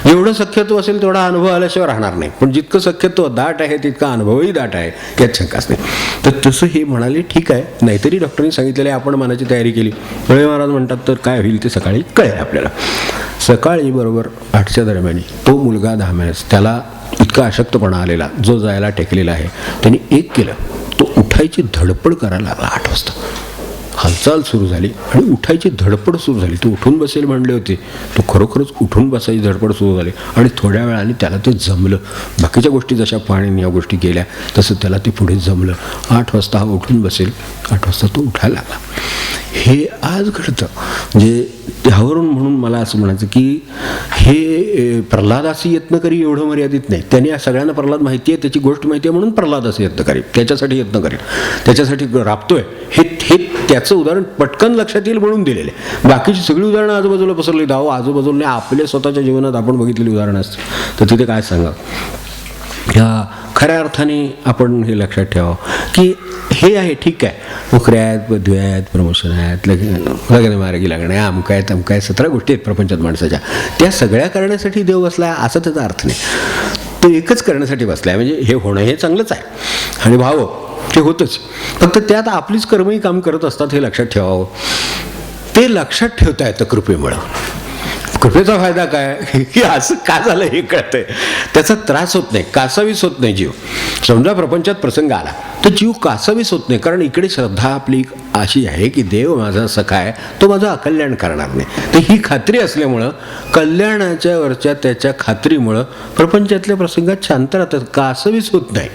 जेवढं सख्यत्व असेल तेवढा अनुभव आल्याशिवाय राहणार नाही. पण जितकं सख्यत्व दाट आहे तितका अनुभवही दाट आहे, यात शंकाच नाही. तर तसं हे म्हणाले ठीक आहे, नाहीतरी डॉक्टरांनी सांगितलेलं आहे, आपण मनाची तयारी केली. डोळे महाराज म्हणतात तर काय होईल ते सकाळी कळेल आपल्याला. सकाळी बरोबर 8च्या दरम्यान तो मुलगा 10 महिन्याचा, त्याला इतका अशक्तपणा आलेला, जो जायला टेकलेला आहे, त्यांनी एक केलं, तो उठायची धडपड करायला लागला. 8 वाजता हालचाल सुरू झाली आणि उठायची धडपड सुरू झाली. तो उठून बसेल म्हणले होते, तो खरोखरच उठून बसायची धडपड सुरू झाली. आणि थोड्या वेळाने त्याला ते जमलं. बाकीच्या गोष्टी जशा पाणी या गोष्टी गेल्या तसं त्याला ते पुढे जमलं. 8 वाजता हा उठून बसेल, 8 वाजता तो उठायला लागला. हे आज घडतं. म्हणजे ह्यावरून म्हणून मला असं म्हणायचं की हे प्रल्हादासी यत्न करी एवढं मर्यादित नाही. त्याने सगळ्यांना प्रल्हाद माहिती आहे, त्याची गोष्ट माहिती आहे म्हणून प्रल्हादासी यत्न करेल, त्याच्यासाठी यत्न करेल, त्याच्यासाठी राबतोय. हे त्याचं उदाहरण पटकन लक्षात येईल म्हणून दिलेलं आहे. बाकीची सगळी उदाहरणं आजूबाजूला पसरली, आजूबाजूला आपल्या स्वतःच्या जीवनात आपण बघितलेली उदाहरणं असतील, तर तिथे काय सांगा. ह्या खऱ्या अर्थाने आपण हे लक्षात ठेवावं की हे आहे ठीक आहे, नोकऱ्या आहेत, पदवी आहेत, प्रमोशन आहेत, लग्न मार्गी लागणे, अमका आहे तमका आहे, 17 गोष्टी आहेत प्रपंचात माणसाच्या. त्या सगळ्या करण्यासाठी देव बसला असा त्याचा अर्थ नाही. तो एकच करण्यासाठी बसला आहे, म्हणजे हे होणं हे चांगलंच आहे आणि व्हावं ते होतंच. फक्त त्यात आपलीच कर्मही काम करत असतात, हे लक्षात ठेवावं. ते लक्षात ठेवता येतं कृपेमुळं. कृपेचा फायदा काय की असं का झालं हे कळतंय. त्याचा त्रास होत नाही, कासावीस होत नाही जीव. समजा प्रपंचात प्रसंग आला तर जीव कासावीस होत नाही, कारण इकडे श्रद्धा आपली अशी आहे की देव माझा सखा आहे, तो माझं अकल्याण करणार नाही. तर ही खात्री असल्यामुळं कल्याणाच्या वरच्या त्याच्या खात्रीमुळं प्रपंचातल्या प्रसंगात शांत राहतात, कासावीस होत नाही.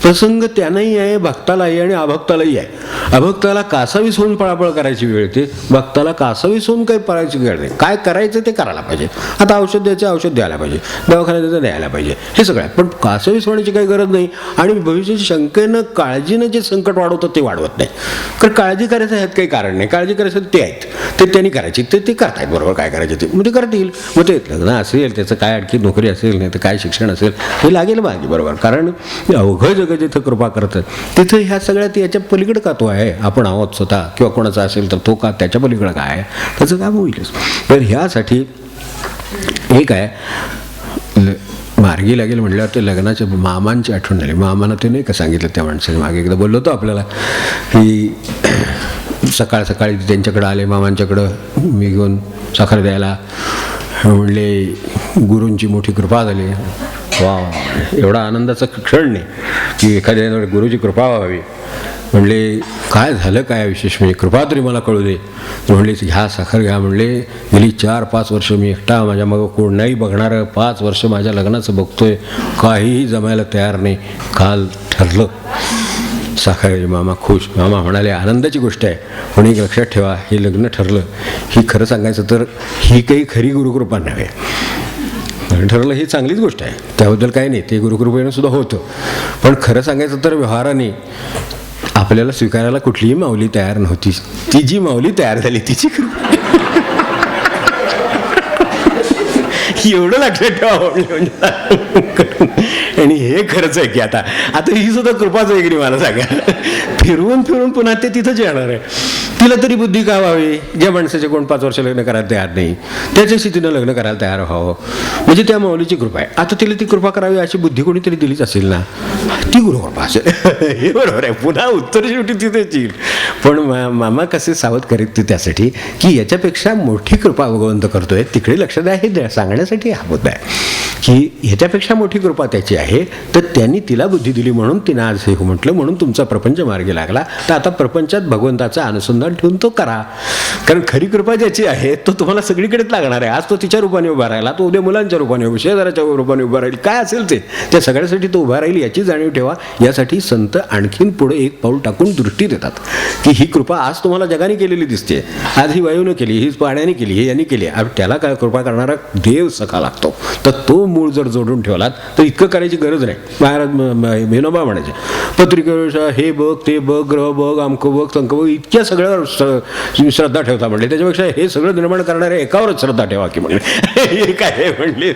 प्रसंग त्यांनाही आहे, भक्तालाही आणि अभक्तालाही आहे. अभक्ताला कासावीस होऊन पळापळ करायची वेळ येते, भक्ताला कासावीस होऊन काही पळायची वेळ नाही. काय करायचं ते करायला पाहिजे. आता औषध द्यायचं औषध द्यायला पाहिजे, दवाखान्यात द्यायचं द्यायला पाहिजे, हे सगळं आहे. पण कासावीस होण्याची काही गरज नाही. आणि भविष्याची शंकेनं काळजीनं जे संकट वाढवतं ते वाढवत नाही. कारण काळजी करायचं ह्यात काही कारण नाही. काळजी करायचं ते आहेत, ते त्यांनी करायची, ते करतायत बरोबर. काय करायचे ते मग ते करतील. मग ते लग्न असेल, त्याचं काय आणखी नोकरी असेल, नाही तर काय शिक्षण असेल, हे लागेल मागे बरोबर. कारण अवघं जग जिथं कृपा करतात तिथं ह्या सगळ्यात याच्या पलीकडे का तो आहे. आपण आहोत स्वतः किंवा कोणाचा असेल तर तो का त्याच्या पलीकडे काय आहे, त्याचं काम होईलच. तर ह्यासाठी एक आहे मार्गी लागेल म्हटल्यावर ते लग्नाच्या मामांची आठवण झाली. मामानं ते नाही का सांगितलं त्या माणसाने, मागे एकदा बोललो होतो आपल्याला की सकाळ सकाळी त्यांच्याकडं आले मामांच्याकडं मी घेऊन साखर द्यायला. म्हणले गुरूंची मोठी कृपा झाली. वा, एवढा आनंदाचा क्षण नाही की एखाद्या गुरुची कृपा व्हावी. म्हणले काय झालं काय विशेष, म्हणजे कृपा तरी मला कळू दे. म्हणले ह्या साखर घ्या. म्हणले गेली 4-5 वर्ष मी एकटा, माझ्या मग कोण नाही बघणारं, 5 वर्ष माझ्या लग्नाचं बघतोय, काहीही जमायला तयार नाही. काल ठरलं साखर. मामा खुश. मामा म्हणाले आनंदाची गोष्ट आहे, पण एक लक्षात ठेवा, हे लग्न ठरलं. ही खरं सांगायचं तर ही काही खरी गुरुकृपा नव्हे. ठरलं ही चांगलीच गोष्ट आहे, त्याबद्दल काही नाही, ते गुरुकृपेनं सुद्धा होतं. पण खरं सांगायचं तर व्यवहाराने आपल्याला स्वीकारायला कुठलीही माऊली तयार नव्हती. ती जी माऊली तयार झाली तिची कृपा. एवढं लक्षात ठेवा. आणि हे खरंच आहे की आता ही सुद्धा कृपाच आहे की नाही मला सांगा. फिरवून फिरून पुन्हा ते तिथंच येणार आहे. तिला तरी बुद्धी का व्हावी, ज्या माणसाचे कोण 5 वर्ष लग्न करायला तयार नाही त्याच्याशी तिनं लग्न करायला तयार व्हावं, म्हणजे त्या माऊलीची कृपा आहे. आता तिला ती कृपा करावी अशी बुद्धी कोणीतरी दिलीच असेल ना, ती गुरुकृपा असेल. हे बरोबर आहे. पुन्हा उत्तर शेवटी तिथेच येईल. पण मामा कसे सावध करीत ते त्यासाठी की याच्यापेक्षा मोठी कृपा भगवंत करतोय, तिकडे लक्ष द्या, हे सांगण्यासाठी हा मुद्दा आहे की ह्याच्यापेक्षा मोठी कृपा त्याची आहे. तर त्यांनी तिला बुद्धी दिली म्हणून तिनं आज हे म्हटलं, म्हणून तुमचा प्रपंच मार्गी लागला. तर आता प्रपंचात भगवंताचं अनुसंधान ठेवून तो करा. कारण खरी कृपा ज्याची आहे तो तुम्हाला सगळीकडेच लागणार आहे. आज तो तिच्या रूपाने उभा राहिला, तो उद्या मुलांच्या रूपाने शेजाराच्या रूपाने उभा राहील, काय असेल ते त्या सगळ्यासाठी तो उभा राहील याची जाणीव ठेवा. यासाठी संत आणखीन पुढे एक पाऊल टाकून दृष्टी देतात की ही कृपा आज तुम्हाला जगाने केलेली दिसते, आज ही वायूने केली, ही पाण्याने केली, हे यांनी केली. त्याला काय कृपा करणारा देव सखा लागतो. तर तो मूळ जर जोडून ठेवलात तर इतकं करायची गरज नाही. महाराज विनोबा म्हणायचे पत्रिकेवर हे बघ, ते बघ, ग्रह बघ, अमकं बघ, तंक बघ, इतक्या सगळ्यावर श्रद्धा ठेवता म्हणले. त्याच्यापेक्षा हे सगळं निर्माण करणाऱ्या एकावरच श्रद्धा ठेवा की म्हणले. हे काय म्हणले,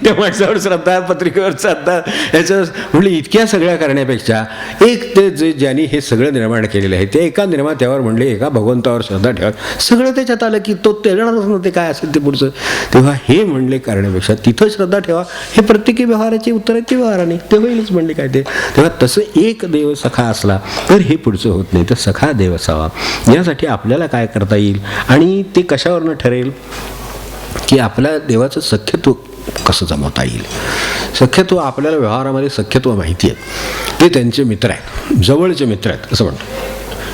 त्या माणसावर श्रद्धा, पत्रिकेवर श्रद्धा, याचं म्हणले इतक्या सगळ्या करण्यापेक्षा एक ते जे ज्यांनी हे सगळं निर्माण केलेलं आहे ते एका निर्मात्यावर म्हणले, एका भगवंतावर श्रद्धा ठेवा. सगळं त्याच्यात आलं की तो तेजणारच नव्हते काय असेल ते पुढचं. तेव्हा हे म्हणले करण्यापेक्षा तिथं श्रद्धा ठेवा. हे प्रत्येकी व्यवहाराची उत्तर आहे ती व्यवहाराने ते होईलच म्हणले काय ते. तेव्हा तसं एक देव सखा असला तर हे पुढचं होत नाही. तर सखा देव असावा. यासाठी आपल्याला काय करता येईल आणि ते कशावरनं ठरेल की आपल्या देवाचं सख्यत्व कसं जमवता येईल. सख्यत्व आपल्याला व्यवहारामध्ये सख्यत्व माहिती आहे, ते त्यांचे मित्र आहेत, जवळचे मित्र आहेत असं म्हणतो.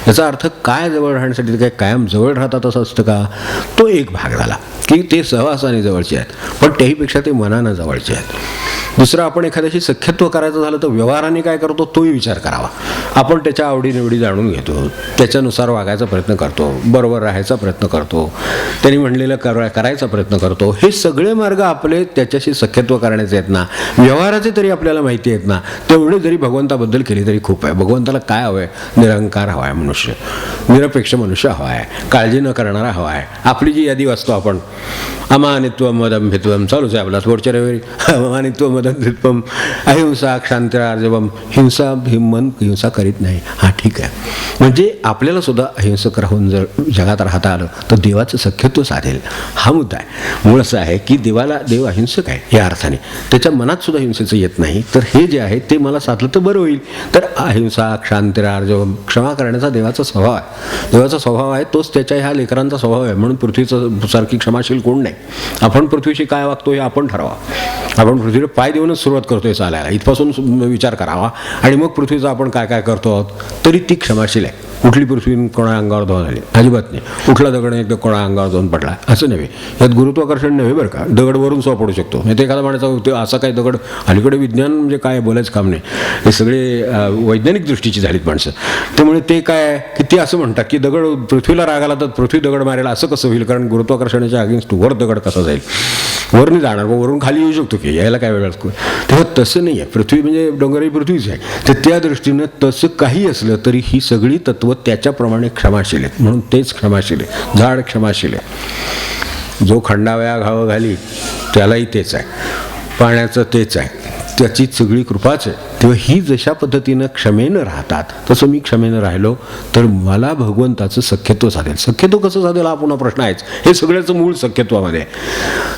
याचा अर्थ काय जवळ राहण्यासाठी काय कायम जवळ राहतात असं असतं का, तो एक भाग झाला की ते सहवासाने जवळचे आहेत, पण त्याहीपेक्षा ते मनानं जवळचे आहेत. दुसरं, आपण एखाद्याशी सख्यत्व करायचं झालं तर व्यवहाराने काय करतो तोही विचार करावा. आपण त्याच्या आवडीनिवडी जाणून घेतो, त्याच्यानुसार वागायचा प्रयत्न करतो, बरोबर राहायचा प्रयत्न करतो, त्यांनी म्हणलेलं करायचा प्रयत्न करतो. हे सगळे मार्ग आपले त्याच्याशी सख्यत्व करण्याचे आहेत ना, व्यवहाराचे तरी आपल्याला माहिती आहेत ना, तेवढे जरी भगवंताबद्दल केली तरी खूप आहे. भगवंताला काय हवं आहे, निरंकार हवा आहे, मनुष्य निरपेक्ष मनुष्य हवा आहे, काळजी न करणारा हवा आहे. आपली जी यादी वाचतो आपण, अमानित्व मदंभित्वम चालूच आहे आपला पुढच्या रविवारी, अमानित्व मदंभित्वम अहिंसा क्षांतिरार्जवम, हिंसा करीत नाही. हा ठीक आहे, म्हणजे आपल्याला सुद्धा अहिंसक राहून जर जगात राहता आलं तर देवाचं सख्यत्व साधेल. हा मुद्दा आहे. मूळ असं आहे की देव अहिंसक आहे या अर्थाने, त्याच्या मनात सुद्धा हिंसेचं येत नाही. तर हे जे आहे ते मला साधलं तर बरं होईल. तर अहिंसा क्षांतिरार्जवम, क्षमा करण्याचा देवाचा स्वभाव आहे. देवाचा स्वभाव आहे तोच त्याच्या ह्या लेकरांचा स्वभाव आहे. म्हणून पृथ्वीचं सारखी क्षमाशील कोण नाही. आपण पृथ्वीशी काय वागतो हे आपण ठरवा. आपण पृथ्वीला पाय देऊनच सुरुवात करतोय चालायला, इथपासून विचार करावा आणि मग पृथ्वीचा आपण काय काय करतो आहोत तरी ती क्षमाशील आहे. कुठली पृथ्वी कोणा अंगावर धावून आली अजिबात नाही. कुठला दगड एकदा कोणा अंगावर जाऊन पडला असं नव्हे. यात गुरुत्वाकर्षण नव्हे बरं का. दगड वरून सुद्धा पडू शकतो. नाही ते एखादा म्हणायचा असा काही दगड. अलीकडे विज्ञान म्हणजे काय बोलायचं काम नाही. हे सगळे वैज्ञानिक दृष्टीची झालीत माणसं. त्यामुळे ते काय की ते असं म्हणतात की दगड पृथ्वीला राग आला तर पृथ्वी दगड मारेल असं कसं होईल, कारण गुरुत्वाकर्षणाच्या अगेन्स्ट वर दगड कसा जाईल, वर नाही जाणार, वरून खाली येऊ शकतो की यायला काय वेळ असतो. तेव्हा तसं नाही आहे. पृथ्वी म्हणजे डोंगराची पृथ्वीच आहे. तर त्या दृष्टीनं तसं काही असलं तरी ही सगळी तत्व त्याच्याप्रमाणे क्षमाशील आहेत. म्हणून तेच क्षमाशील आहे. झाड क्षमाशील आहे. जो खंडावया घावं घाली त्यालाही तेच आहे. पाण्याचं तेच आहे. त्याची सगळी कृपाच आहे. तेव्हा ही जशा पद्धतीनं क्षमेनं राहतात तसं मी क्षमेनं राहिलो तर मला भगवंताचं सख्यत्व साधेल. सख्यत्व कसं साधेल हा पुन्हा प्रश्न आहेच. हे सगळ्याचं मूळ सख्यत्वामध्ये.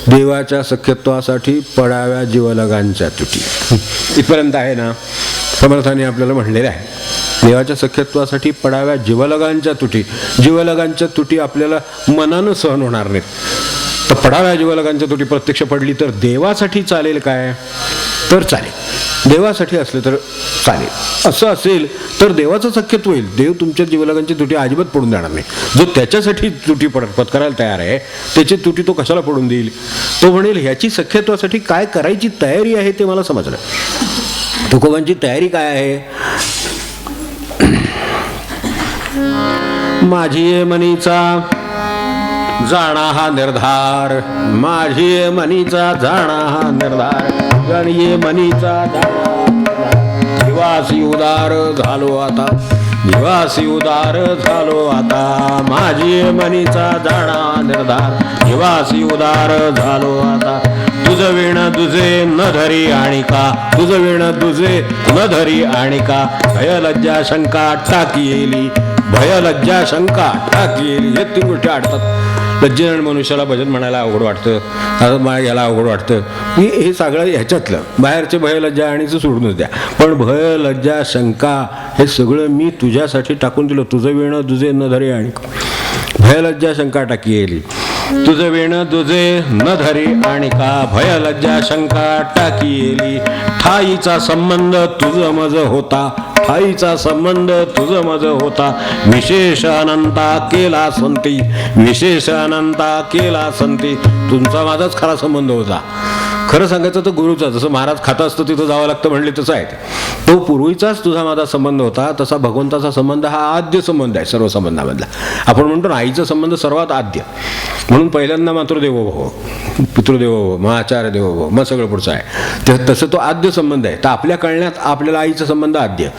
देवाच्या सख्यत्वासाठी पडाव्या जीवलगांच्या तुटी इथपर्यंत आहे ना. समर्थाने आपल्याला म्हणलेलं आहे देवाच्या सख्यत्वासाठी पडाव्या जीवलगांच्या तुटी. जीवलगांच्या तुटी आपल्याला मनानं सहन होणार नाहीत. तर पडाव्या जीवलगांच्या तुटी प्रत्यक्ष पडली तर देवासाठी चालेल काय तर चालेल. देवासाठी असले तर चालेल. असं असेल तर देवाचं सख्यत्व होईल. देव तुमच्या जीवलगांची तुटी अजिबात पडून देणार नाही. जो त्याच्यासाठी तुटी पत्करायला तयार आहे त्याची तुटी तो कशाला पडून देईल. तो म्हणेल ह्याची सख्यत्वासाठी काय करायची तयारी आहे ते मला समजलं. तुकोबांची तयारी काय आहे. माझी मनीचा जाणा हा निर्धार, माझी मनीचा जाणा हा निर्धार, गणये मनीचा जाणा निवासी उदार झालो आता, निवासी उदार झालो आता, माझी मनीचा जाणा निर्धार निवासी उदार झालो आता. तुझं विण तुझे न धरी आणिका, तुझं विण तुझे न धरी आणिका, भय लज्जा शंका टाकी येली, भय लज्जा शंका टाकी येली. हे तीन गोष्टी आडतात. लज्जेन मनुष्याला भजन म्हणायला अवघड वाटतं, आता मला याला अवघड वाटतं. हे सगळं ह्याच्यातलं बाहेरचे भय लज्जा आणीचं सोडूनच द्या. पण भय लज्जा शंका हे सगळं मी तुझ्यासाठी टाकून दिलं. तुझं वेणं तुझे न धरी आणिका, भय लज्जा शंका टाकी येली, तुझं वेणं तुझे न धरी आणिका, भय लज्जा शंका टाकी येली. ठाईचा संबंध तुझं मज होता, ठाईचा संबंध तुझं मज होता, विशेष अनंता केला संती, विशेष अनंता केला संती. तुमचा माझाच खरा संबंध होता. खरं सांगायचं तर गुरुचा. जसं महाराज खातं असतं तिथं जावं लागतं म्हणले तसं आहे. तो पूर्वीचाच तुझा माझा संबंध होता. तसा भगवंताचा संबंध हा आद्य संबंध आहे सर्व संबंधामधला. आपण म्हणतो ना आईचा संबंध सर्वात आद्य. म्हणून पहिल्यांदा मातृदेवो भव, पितृदेवो भव, मग आचार्य देवो भव, मग सगळं पुढचं आहे. तर तसं तो आद्य संबंध आहे. तर आपल्या कळण्यात आपल्याला आईचा संबंध आद्य.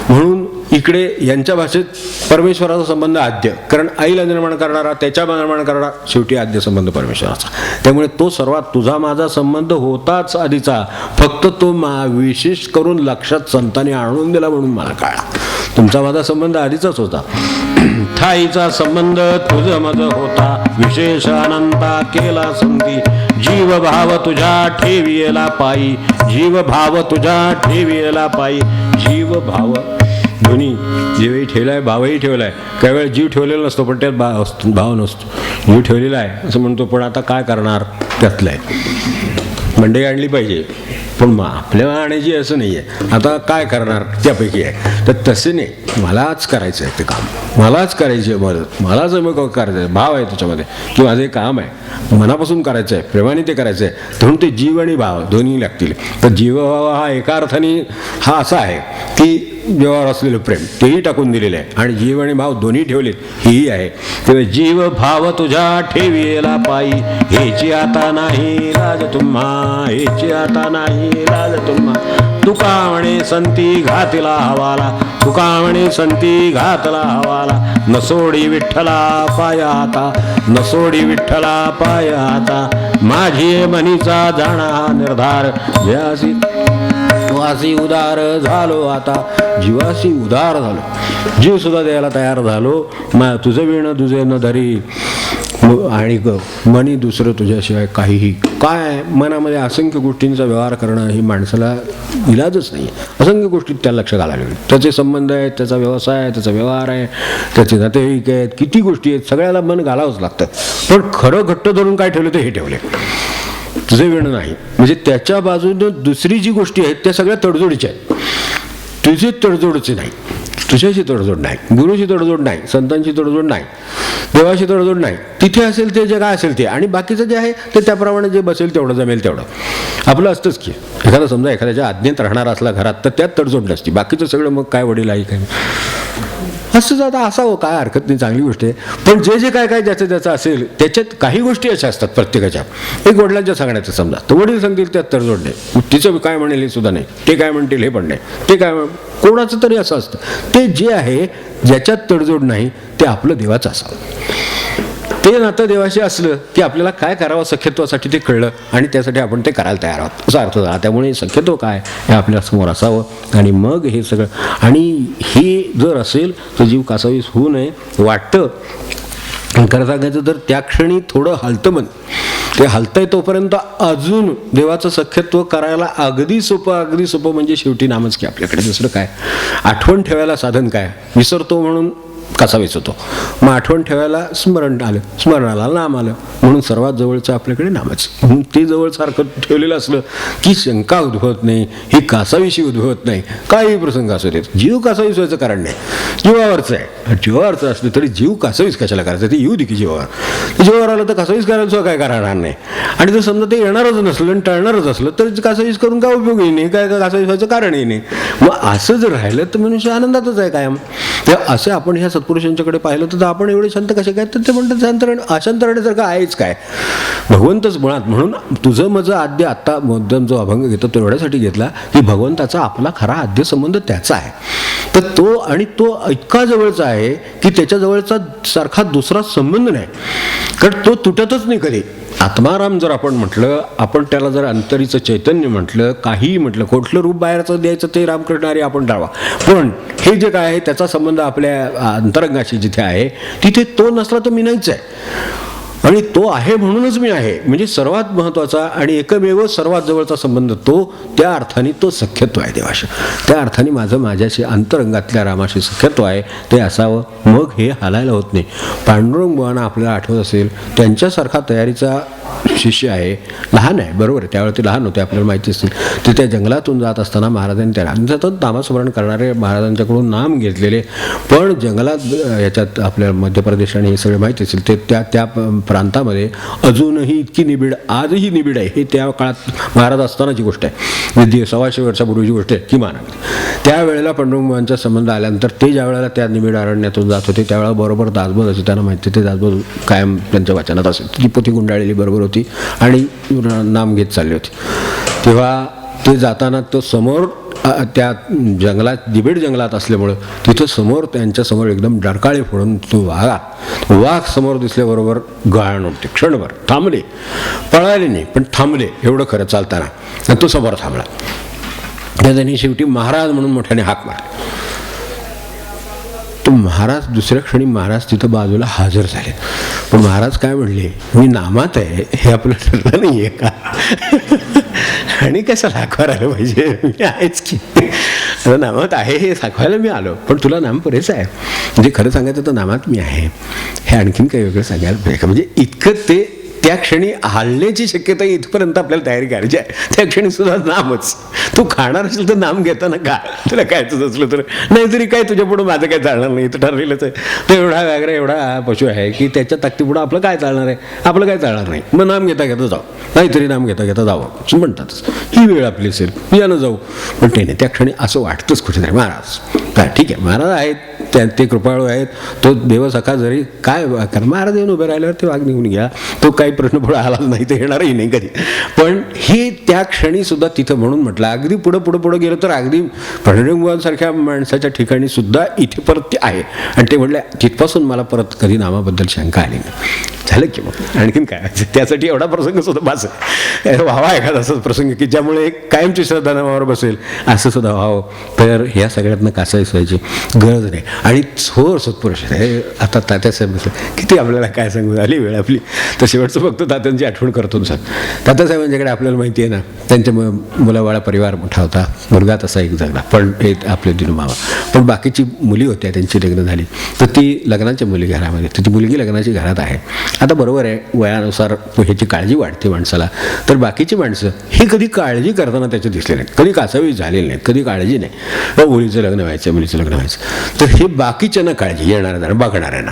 म्हणून इकडे यांच्या भाषेत परमेश्वराचा संबंध आद्य, कारण आईला निर्माण करणारा त्याच्या निर्माण करणारा शेवटी आद्य संबंध परमेश्वराचा. त्यामुळे तो सर्वात तुझा माझा संबंध होताच आधीचा, फक्त तो विशेष करून लक्षात संतांनी आणून दिला म्हणून मला कळला. तुमचा माझा संबंध आधीचाच होता. ठाईचा संबंध तुझं मज होता, विशेष अनंता केला संती, जीव भाव तुझ्या ठेवियला पायी, जीव भाव तुझ्या ठेवियला पायी. जीव भाव दोन्ही जीवही ठेवलाय भावही ठेवलाय. काही वेळ जीव ठेवलेला नसतो पण त्यात भाव नसतो. जीव ठेवलेला आहे असं म्हणतो पण आता काय करणार त्यातलं आहे. मंडई आणली पाहिजे पण मग आपल्याला आणायची असं नाही आहे. आता काय करणार त्यापैकी आहे. तर तसे नाही, मलाच करायचं आहे ते काम, मलाच करायची आहे मदत, मलाच मग करायचं आहे. भाव आहे त्याच्यामध्ये की माझं हे काम आहे, मनापासून करायचं आहे, प्रेमाने ते करायचं आहे. म्हणून ते जीव आणि भाव दोन्ही लागतील. तर जीवभाव हा एका अर्थाने हा असा आहे की जीवावर असलेलं प्रेम तेही टाकून दिलेलं आहे आणि जीव आणि भाव दोन्ही ठेवलेत हेही आहे. तेव्हा जीव भाव तुझ्या ठेवियला पायी, हेची आता नाही लाज तुम्हा, हेची आता नाही लाज तुम्हा. तुका म्हणे संती घातला हवाला, तुका म्हणे संती घातला हवाला, नसोडी विठ्ठला पाया आता, नसोडी विठ्ठला पाया आता. माझी मनीचा जाणा निर्धार, जयासी जीवासी उदार झालो आता, जीवासी उदार झालो, जीव सुद्धा द्यायला तयार झालो. तुझं विण तुझे न धरी, आणि मनी दुसरं तुझ्याशिवाय काहीही. काय मनामध्ये असंख्य गोष्टींचा व्यवहार करणं ही माणसाला इलाजच नाही. असंख्य गोष्टीत त्याला लक्ष घालायला लागेल. त्याचे संबंध आहेत, त्याचा व्यवसाय आहे, त्याचा व्यवहार आहे, त्याचे नातेवाईक आहेत, किती गोष्टी आहेत, सगळ्याला मन घालावंच लागतं. पण खरं घट्ट धरून काय ठेवलं तर हे ठेवले, तुझे वेळ नाही. म्हणजे त्याच्या बाजूनं दुसरी जी गोष्टी आहेत त्या सगळ्या तडजोडीच्या आहेत. तुझी तडजोडचे नाही, तुझ्याशी तडजोड नाही, गुरुशी तडजोड नाही, संतांची तडजोड नाही, देवाशी तडजोड नाही. तिथे असेल ते जे काय असेल ते, आणि बाकीचं जे आहे ते त्याप्रमाणे जे बसेल तेवढं जमेल तेवढं आपलं असतंच की. एखादा समजा एखाद्याच्या आज्ञेत राहणार असला घरात तर त्यात तडजोड नसती, बाकीचं सगळं मग काय वडील आई काय असं जाता असावं, काय हरकत नाही, चांगली गोष्ट आहे. पण जे जे काय काय ज्याचं ज्याचं असेल त्याच्यात काही गोष्टी अशा असतात प्रत्येकाच्या. एक वडिलांच्या सांगण्याचं समजा तर वडील सांगतील त्यात तडजोड नाही, तिचं काय म्हणेल हे सुद्धा नाही, ते काय म्हणतील हे पण नाही, ते काय कोणाचं तरी असं असतं. ते जे आहे ज्याच्यात तडजोड नाही ते आपलं देवाचं असावं. ते नातं देवाशी असलं की आपल्याला काय करावं सख्यत्वासाठी ते कळलं आणि त्यासाठी आपण ते करायला तयार आहोत असा अर्थ झाला. त्यामुळे सख्यत्व काय हे आपल्या समोर असावं आणि मग हे सगळं. आणि हे जर असेल तर जीव कासावीस होऊ नये वाटतं. खरं सांगायचं तर त्या क्षणी थोडं हलतं मन, ते हलतंय तोपर्यंत अजून देवाचं सख्यत्व करायला अगदी सोपं म्हणजे शेवटी नामच की आपल्याकडे, दुसरं काय. आठवण ठेवायला साधन काय, विसरतो म्हणून कासावीस होतो. मग आठवण ठेवायला स्मरण आलं, स्मरणाला नाम आलं, म्हणून सर्वात जवळचं आपल्याकडे नामच. म्हणून ते जवळसारखं ठेवलेलं असलं की शंका उद्भवत नाही, ही कासावीशी उद्भवत नाही. काही प्रसंग असू देत, जीव कासावीस व्हायचं कारण नाही, जीवावरचं आहे. जीवावरचं असलं तरी जीव कासावीस कशाला करायचं, ते येऊ दे की जीवावर. जीवावर आलं तर कासावीस करायचं काय करणार नाही. आणि जर समजा ते येणारच नसलं आणि टळणारच असलं तर कासावीस करून काय उपयोगही नाही, काय कासावीस व्हायचं कारणही नाही. मग असं जर राहिलं तर मनुष्य आनंदातच आहे कायम. तर असे आपण ह्या सत्पुरुषांच्याकडे पाहिलं तर आपण एवढे शांत कसे काय, तर ते म्हणतात शांत अशांत राहण्यासारखं आहेच काय, भगवंतच मुळात. म्हणून तुझं माझं आद्य आत्ता मुद्दाम जो अभंग घेतो तो एवढ्यासाठी घेतला की भगवंताचा आपला खरा आद्य संबंध त्याचा आहे. तर तो आणि तो इतका जवळचा आहे की त्याच्या जवळचा सारखा दुसरा संबंध नाही, कारण तो तुटतच नाही कधी. आत्माराम जर आपण म्हटलं, आपण त्याला जर अंतरीचं चैतन्य म्हटलं, काहीही म्हटलं, कुठलं रूप बाहेरचं द्यायचं ते रामकृष्णारी आपण टाळवा, पण हे जे काय आहे त्याचा संबंध आपल्या अंतरंगाशी जिथे आहे तिथे तो नसला तर मी नाहीच आहे. आणि तो आहे म्हणूनच मी आहे, म्हणजे सर्वात महत्त्वाचा आणि एकमेव सर्वात जवळचा संबंध तो. त्या अर्थाने तो सख्यत्व आहे देवाशी. त्या अर्थाने माझं माझ्याशी अंतरंगातल्या रामाशी सख्यत्व आहे, ते असावं. मग हे हालायला होत नाही. पांडुरंग बुवांना आपल्याला आठवत असेल, त्यांच्यासारखा तयारीचा शिष्य आहे, लहान आहे बरोबर आहे, त्यावेळी ते लहान होते आपल्याला माहिती असेल. ते त्या जंगलातून जात असताना महाराजांनी त्या सतत नामस्मरण करणारे महाराजांच्याकडून नाम घेतलेले, पण जंगलात याच्यात आपल्या मध्य प्रदेश आणि हे सगळे माहिती असेल ते त्या प्रांतामध्ये अजूनही इतकी निबिड, आजही निबिड आहे. हे त्या काळात महाराज असतानाची गोष्ट आहे, 125 वर्षापूर्वीची गोष्ट आहे किमान. त्यावेळेला पांडुरंगांचा संबंध आल्यानंतर ते ज्या वेळेला त्या निबिड अरण्यातून जात होते त्यावेळेला बरोबर दासबोध असे त्यांना माहिती, ते दासबोध कायम त्यांच्या वाचनात असेल, ती पोथी गुंडाळलेली बरोबर होती आणि नाम घेत चालली होती. तेव्हा ते जाताना तो समोर त्या जंगलात, निबिड जंगलात असल्यामुळं तिथं समोर त्यांच्यासमोर एकदम डरकाळे फोडून तो वाघ समोर दिसल्याबरोबर गाळण उठते. क्षणभर थांबले, पळाले नाही पण थांबले, एवढं खरं चालताना. आणि तो समोर थांबला. त्यांनी शेवटी महाराज म्हणून मोठ्याने हाक मारली. तो महाराज दुसऱ्या क्षणी महाराज तिथं बाजूला हजर झाले. पण महाराज काय म्हणले, मी नामात आहे हे आपलं ठरलं नाही आहे का, आणि कसं दाखवायला आलं पाहिजे, मी आहेच की, आता नामात आहे हे दाखवायला मी आलो, पण तुला नाम पुरेसं आहे. म्हणजे खरं सांगायचं तर नामात मी आहे, हे आणखीन काही वेगळं सांगायला पाहिजे का. म्हणजे इतकं ते त्या क्षणी हलण्याची शक्यता इथपर्यंत आपल्याला तयारी करायची आहे. त्या क्षणी सुद्धा नामच. तू खाणार असेल तर नाम घेताना का, तुला खायचं असलं तर, नाहीतरी काय तुझ्या पुढं माझं काय चालणार नाही, तर ठरलेलंच आहे. तो एवढा व्याघ्र एवढा पशु आहे की त्याच्या ताकदीपुढं आपलं काय चालणार आहे, आपलं काय चालणार नाही. मग नाम घेता घेता जाऊ, नाहीतरी नाम घेता घेता जावं म्हणतातच. ही वेळ आपली असेल यानं जाऊ, पण ते नाही. त्या क्षणी असं वाटतंच कुठेतरी महाराज काय ठीक आहे, महाराज आहेत ते कृपाळू आहेत, तो देवसखा जरी काय कारण महाराज येऊन उभे राहिल्यावर ते वाघ निघून घ्या, तो काही प्रश्न पुढे आला नाही, ते येणारही नाही कधी. पण हे त्या क्षणी सुद्धा तिथं म्हणून म्हटलं, अगदी पुढं गेलं तर अगदी पांडुरंगांसारख्या माणसाच्या ठिकाणी सुद्धा इथे परत ते आहे. आणि ते म्हटलं तिथपासून मला परत कधी नामाबद्दल शंका आली नाही. झालं की मग आणखीन काय, त्यासाठी एवढा प्रसंग सुद्धा बास व्हावा, एखादा असाच प्रसंग की ज्यामुळे एक कायमची श्रद्धा नामावर बसेल, असं सुद्धा व्हावं. तर ह्या सगळ्यातनं कासावीस व्हायची गरज नाही. आणि थोर सत्पुरुष आहे. आता तात्यासाहेब किती आपल्याला काय सांगू, आली वेळ आपली, तर शेवटचं फक्त तात्यांची आठवण करतो सर. तात्यासाहेबांच्याकडे आपल्याला माहिती आहे ना, त्यांच्या मुलाबाळा परिवार मोठा होता, मुलगा तसा एक जगला, पण आपले दिनमावा. पण बाकीची मुली होत्या, त्यांची लग्न झाली, तर ती लग्नाच्या मुली घरामध्ये, तर ती मुलगी लग्नाची घरात आहे. आता बरोबर आहे, वयानुसार ह्याची काळजी वाटते माणसाला, तर बाकीची माणसं ही कधी काळजी करताना त्याचे दिसले नाहीत, कधी कासावी झालेली नाहीत, कधी काळजी नाही. मुलीचं लग्न व्हायचं, मुलीचं लग्न व्हायचं, तर हे बाकीच्यांना काळजी, येणाऱ्यांना बघणाऱ्यांना.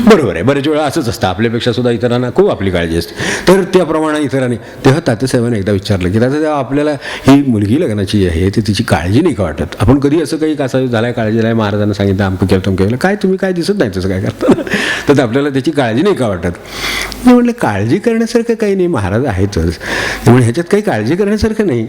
बरोबर आहे, बरेच वेळा असंच असतं, आपल्यापेक्षा सुद्धा इतरांना खूप आपली काळजी असते. तर त्याप्रमाणे इतरांनी, तेव्हा तात्यासाहेबांनी एकदा विचारलं की तात्या, आपल्याला ही मुलगी लग्नाची आहे, तर तिची काळजी नाही का वाटत? आपण कधी असं काही कासावी झालाय, काळजी झालाय, महाराजांना सांगितलं आमकं केलं तमकं केलं, काय तुम्ही काय दिसत नाही तसं काय करता, तर आपल्याला त्याची काळजी नाही का वाटत? मी म्हटलं काळजी करण्यासारखं काही नाही, महाराज आहेतच, त्यामुळे ह्याच्यात काही काळजी करण्यासारखं नाही,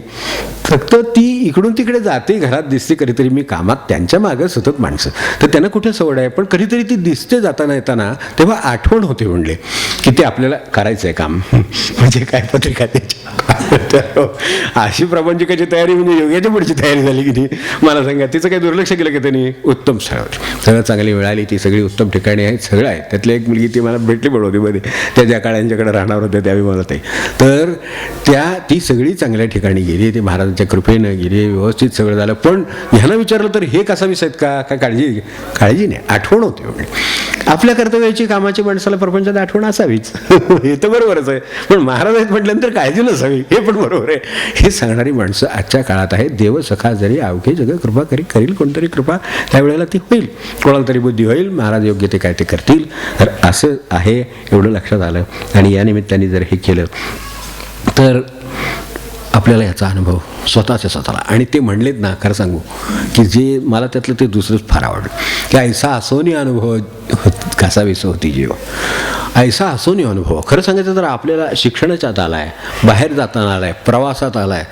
फक्त ती इकडून तिकडे जाते, घरात दिसते कधीतरी, मी कामात त्यांच्या मागं सतत माणसं, तर त्यांना कुठे सवड आहे, पण कधीतरी ती दिसते जाताना येताना, तेव्हा आठवण होते म्हणले की ते आपल्याला करायचं आहे काम. म्हणजे काय पत्रिका त्याच्या अशी प्रपंचिकाची तयारी, म्हणजे योग्याच्या पुढची तयारी झाली की नाही मला सांगा. तिचं काही दुर्लक्ष केलं की त्यांनी? उत्तम स्थळावर सगळं चांगली वेळ आली, ती सगळी उत्तम ठिकाणी आहेत, सगळं आहे. त्यातली एक मुलगी ती मला भेटली बडोदीमध्ये, त्या ज्या काळ्यांच्याकडे राहणार होत्या त्यावेळी मला ते, तर ती सगळी चांगल्या ठिकाणी गेली, ती महाराजांच्या कृपेनं गेली, व्यवस्थित सगळं झालं. पण ह्यांना विचारलं तर हे कसावीस आहेत का, काय काळजी नाही, आठवण होते. म्हणजे आपल्या कर्तव्याची, कामाची माणसाला प्रपंचात आठवण असावीच, हे तर बरोबरच आहे, पण महाराज आहेत म्हटल्यानंतर काळजी नसावी, हे पण बरोबर आहे. हे सांगणारी माणसं आजच्या काळात आहेत. देव सखा जरी अवघे जग कृपा करील कोणतरी कृपा, त्यावेळेला ती होईल, कोणाला तरी बुद्धी होईल, महाराज योग्य ते काय ते करतील. तर असं आहे, एवढं लक्षात आलं. आणि या निमित्ताने जर हे केलं तर आपल्याला याचा अनुभव स्वतःला, आणि ते म्हणलेत ना, खरं सांगू की जे मला त्यातलं ते दुसरंच फार आवडलं की ऐसा असोनी अनुभव कसावीस होती जीव, ऐसा असोनी अनुभव. खरं सांगायचं तर आपल्याला शिक्षणाच्यात आला आहे, बाहेर जाताना आला आहे, प्रवासात आला आहे,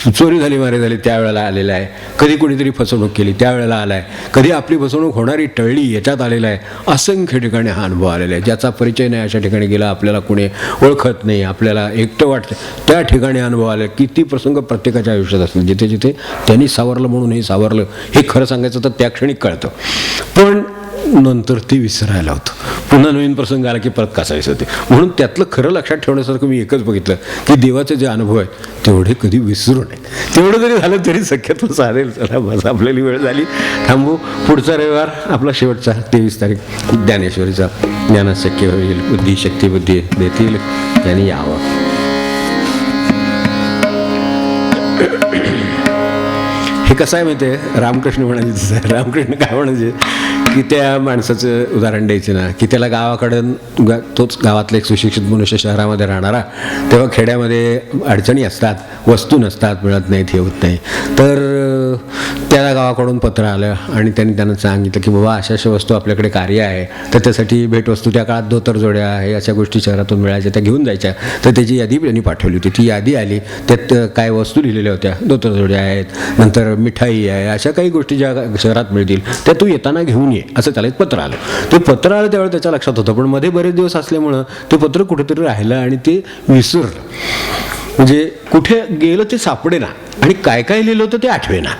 चोरी झाली मारे झाली त्यावेळेला आलेला आहे, कधी कोणीतरी फसवणूक केली त्यावेळेला आला आहे, कधी आपली फसवणूक होणारी टळली याच्यात आलेला आहे. असंख्य ठिकाणी हा अनुभव आलेला आहे. ज्याचा परिचय नाही अशा ठिकाणी गेला, आपल्याला कोणी ओळखत नाही, आपल्याला एकटं वाटतं, त्या ठिकाणी अनुभव आले. किती प्रसंग प्रत्येकाच्या आयुष्यात असतील, जिथे जिथे त्यांनी सावरलं म्हणून हे सावरलं, हे खरं सांगायचं तर त्या क्षणी कळतं. पण नंतर ते विसरायला होतं, पुन्हा नवीन प्रसंग आला की परत कासावीस होते. म्हणून त्यातलं खरं लक्षात ठेवण्यासारखं मी एकच बघितलं की देवाचे जे अनुभव आहेत तेवढे कधी विसरू नये. तेवढं जरी झालं तरी शक्यतो चालेल. चला बस, आपल्याला वेळ झाली, थांबू. पुढचा रविवार आपला शेवटचा 23 तारीख ज्ञानेश्वरीचा. ज्ञानात शक्य होईल, बुद्धी शक्ती बुद्धी देतील त्यांनी यावं. हे कसं आहे माहिती आहे, रामकृष्ण म्हणायचे, रामकृष्ण काय म्हणायचे की त्या माणसाचं उदाहरण द्यायचे ना, की त्याला गावाकडं तोच गावातला एक सुशिक्षित मनुष्य शहरामध्ये राहणारा, तेव्हा खेड्यामध्ये अडचणी असतात, वस्तू नसतात, मिळत नाहीत, हे होत नाही. तर त्याला गावाकडून पत्र आलं आणि त्यांना सांगितलं की बाबा अशा अशा वस्तू आपल्याकडे कार्य आहे, तर त्यासाठी भेटवस्तू, त्या काळात धोतर जोड्या हे अशा गोष्टी शहरातून मिळायच्या, त्या घेऊन जायच्या. तर त्याची यादी त्यांनी पाठवली होती. ती यादी आली, त्यात काय वस्तू लिहिलेल्या होत्या, धोतर जोड्या आहेत, नंतर मिठाई आहे, अशा काही गोष्टी ज्या शहरात मिळतील त्या तू येताना घेऊन ये, असं त्याला एक पत्र आलं. ते पत्र आलं त्यावेळेला त्याच्या लक्षात होतं, पण मध्ये बरेच दिवस असल्यामुळं ते पत्र कुठेतरी राहिलं आणि ते विसरलं. म्हणजे कुठे गेलं ते सापडेना, आणि काय काय लिहिलं होतं ते आठवेना.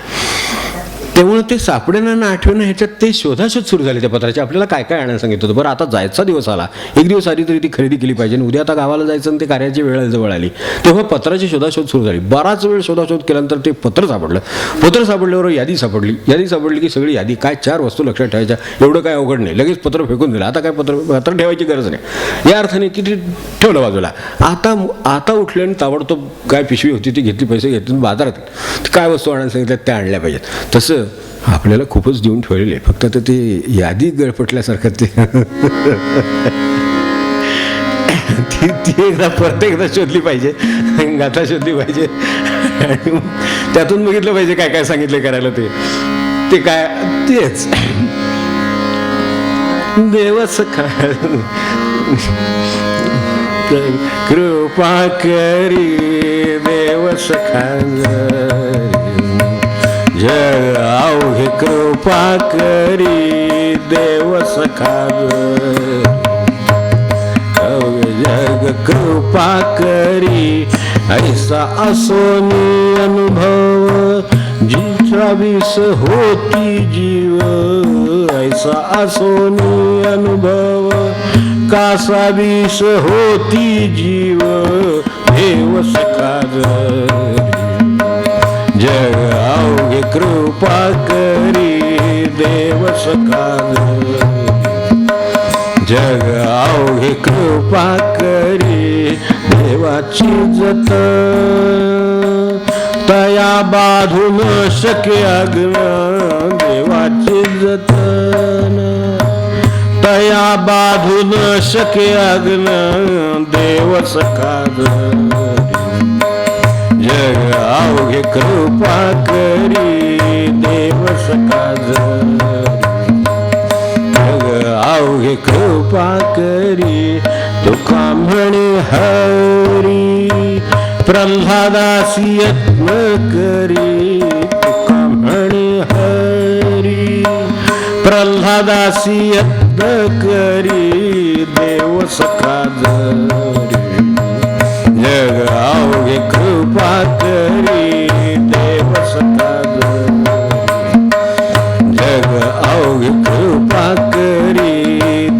त्यामुळे ते सापडेना ना आठवेना, ह्याच्यात ते शोधाशोध सुरू झाली त्या पत्राची. आपल्याला काय काय आणायला सांगितलं होतं, बरं आता जायचा दिवस आला, एक दिवस आधी तरी ती खरेदी केली पाहिजे, आणि उद्या आता गावाला जायचं आणि ते कार्याची वेळ जवळ आली, तेव्हा पत्राची शोधाशोध सुरू झाली. बराच वेळ शोधाशोध केल्यानंतर ते पत्र सापडलं. पत्र सापडल्यावर यादी सापडली की सगळी यादी, काय 4 वस्तू लक्षात ठेवायच्या, एवढं काय अवघड नाही, लगेच पत्र फेकून दिलं. आता काय पत्र ठेवायची गरज नाही, या अर्थाने किती ठेवलं बाजूला. आता उठले आणि ताबडतोब काय पिशवी होती ती घेतली, पैसे घेतले, बाजारात काय वस्तू आणायला सांगितल्या त्या आणल्या पाहिजेत. तसं आपल्याला खूपच देऊन ठेवलेले आहे, फक्त आता ते यादी गळपटल्यासारखं ते ती एकदा शोधली पाहिजे, गाथा शोधली पाहिजे, आणि त्यातून बघितलं पाहिजे काय काय सांगितलं करायला. ते काय तेच देवच कृपा करी देव सखा जग अवघे कृपा करी देव सखा जग कृपा करी ऐसा असोनी अनुभव जिचा विष होती जीव ऐसा असोनी अनुभव कासा विष होती जीव देव सखार जग अवघे कृपा करी देव सखार जग अवघे कृपा करी देवाची जत तया बाधू न शके अग्न देवाची जतन तया बाधू न शके अग्न देव सखार जग अवघे कृपा करी देव सखार जग अवघे कृपा करी तुका म्हणे हरी प्रल्हादासी यत्न करी तुका म्हणे हरी प्रल्हादासी यत्न करी देव सखा जरी जग अवघे कृपा करी देव सखा जरी जग अवघे कृपा करी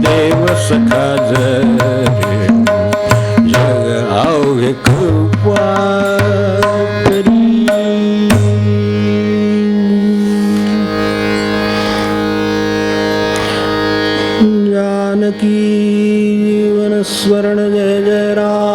देव सखा जरी जग अवघे कृपा करी जानकी जीवन स्वर्ण जय जय राम।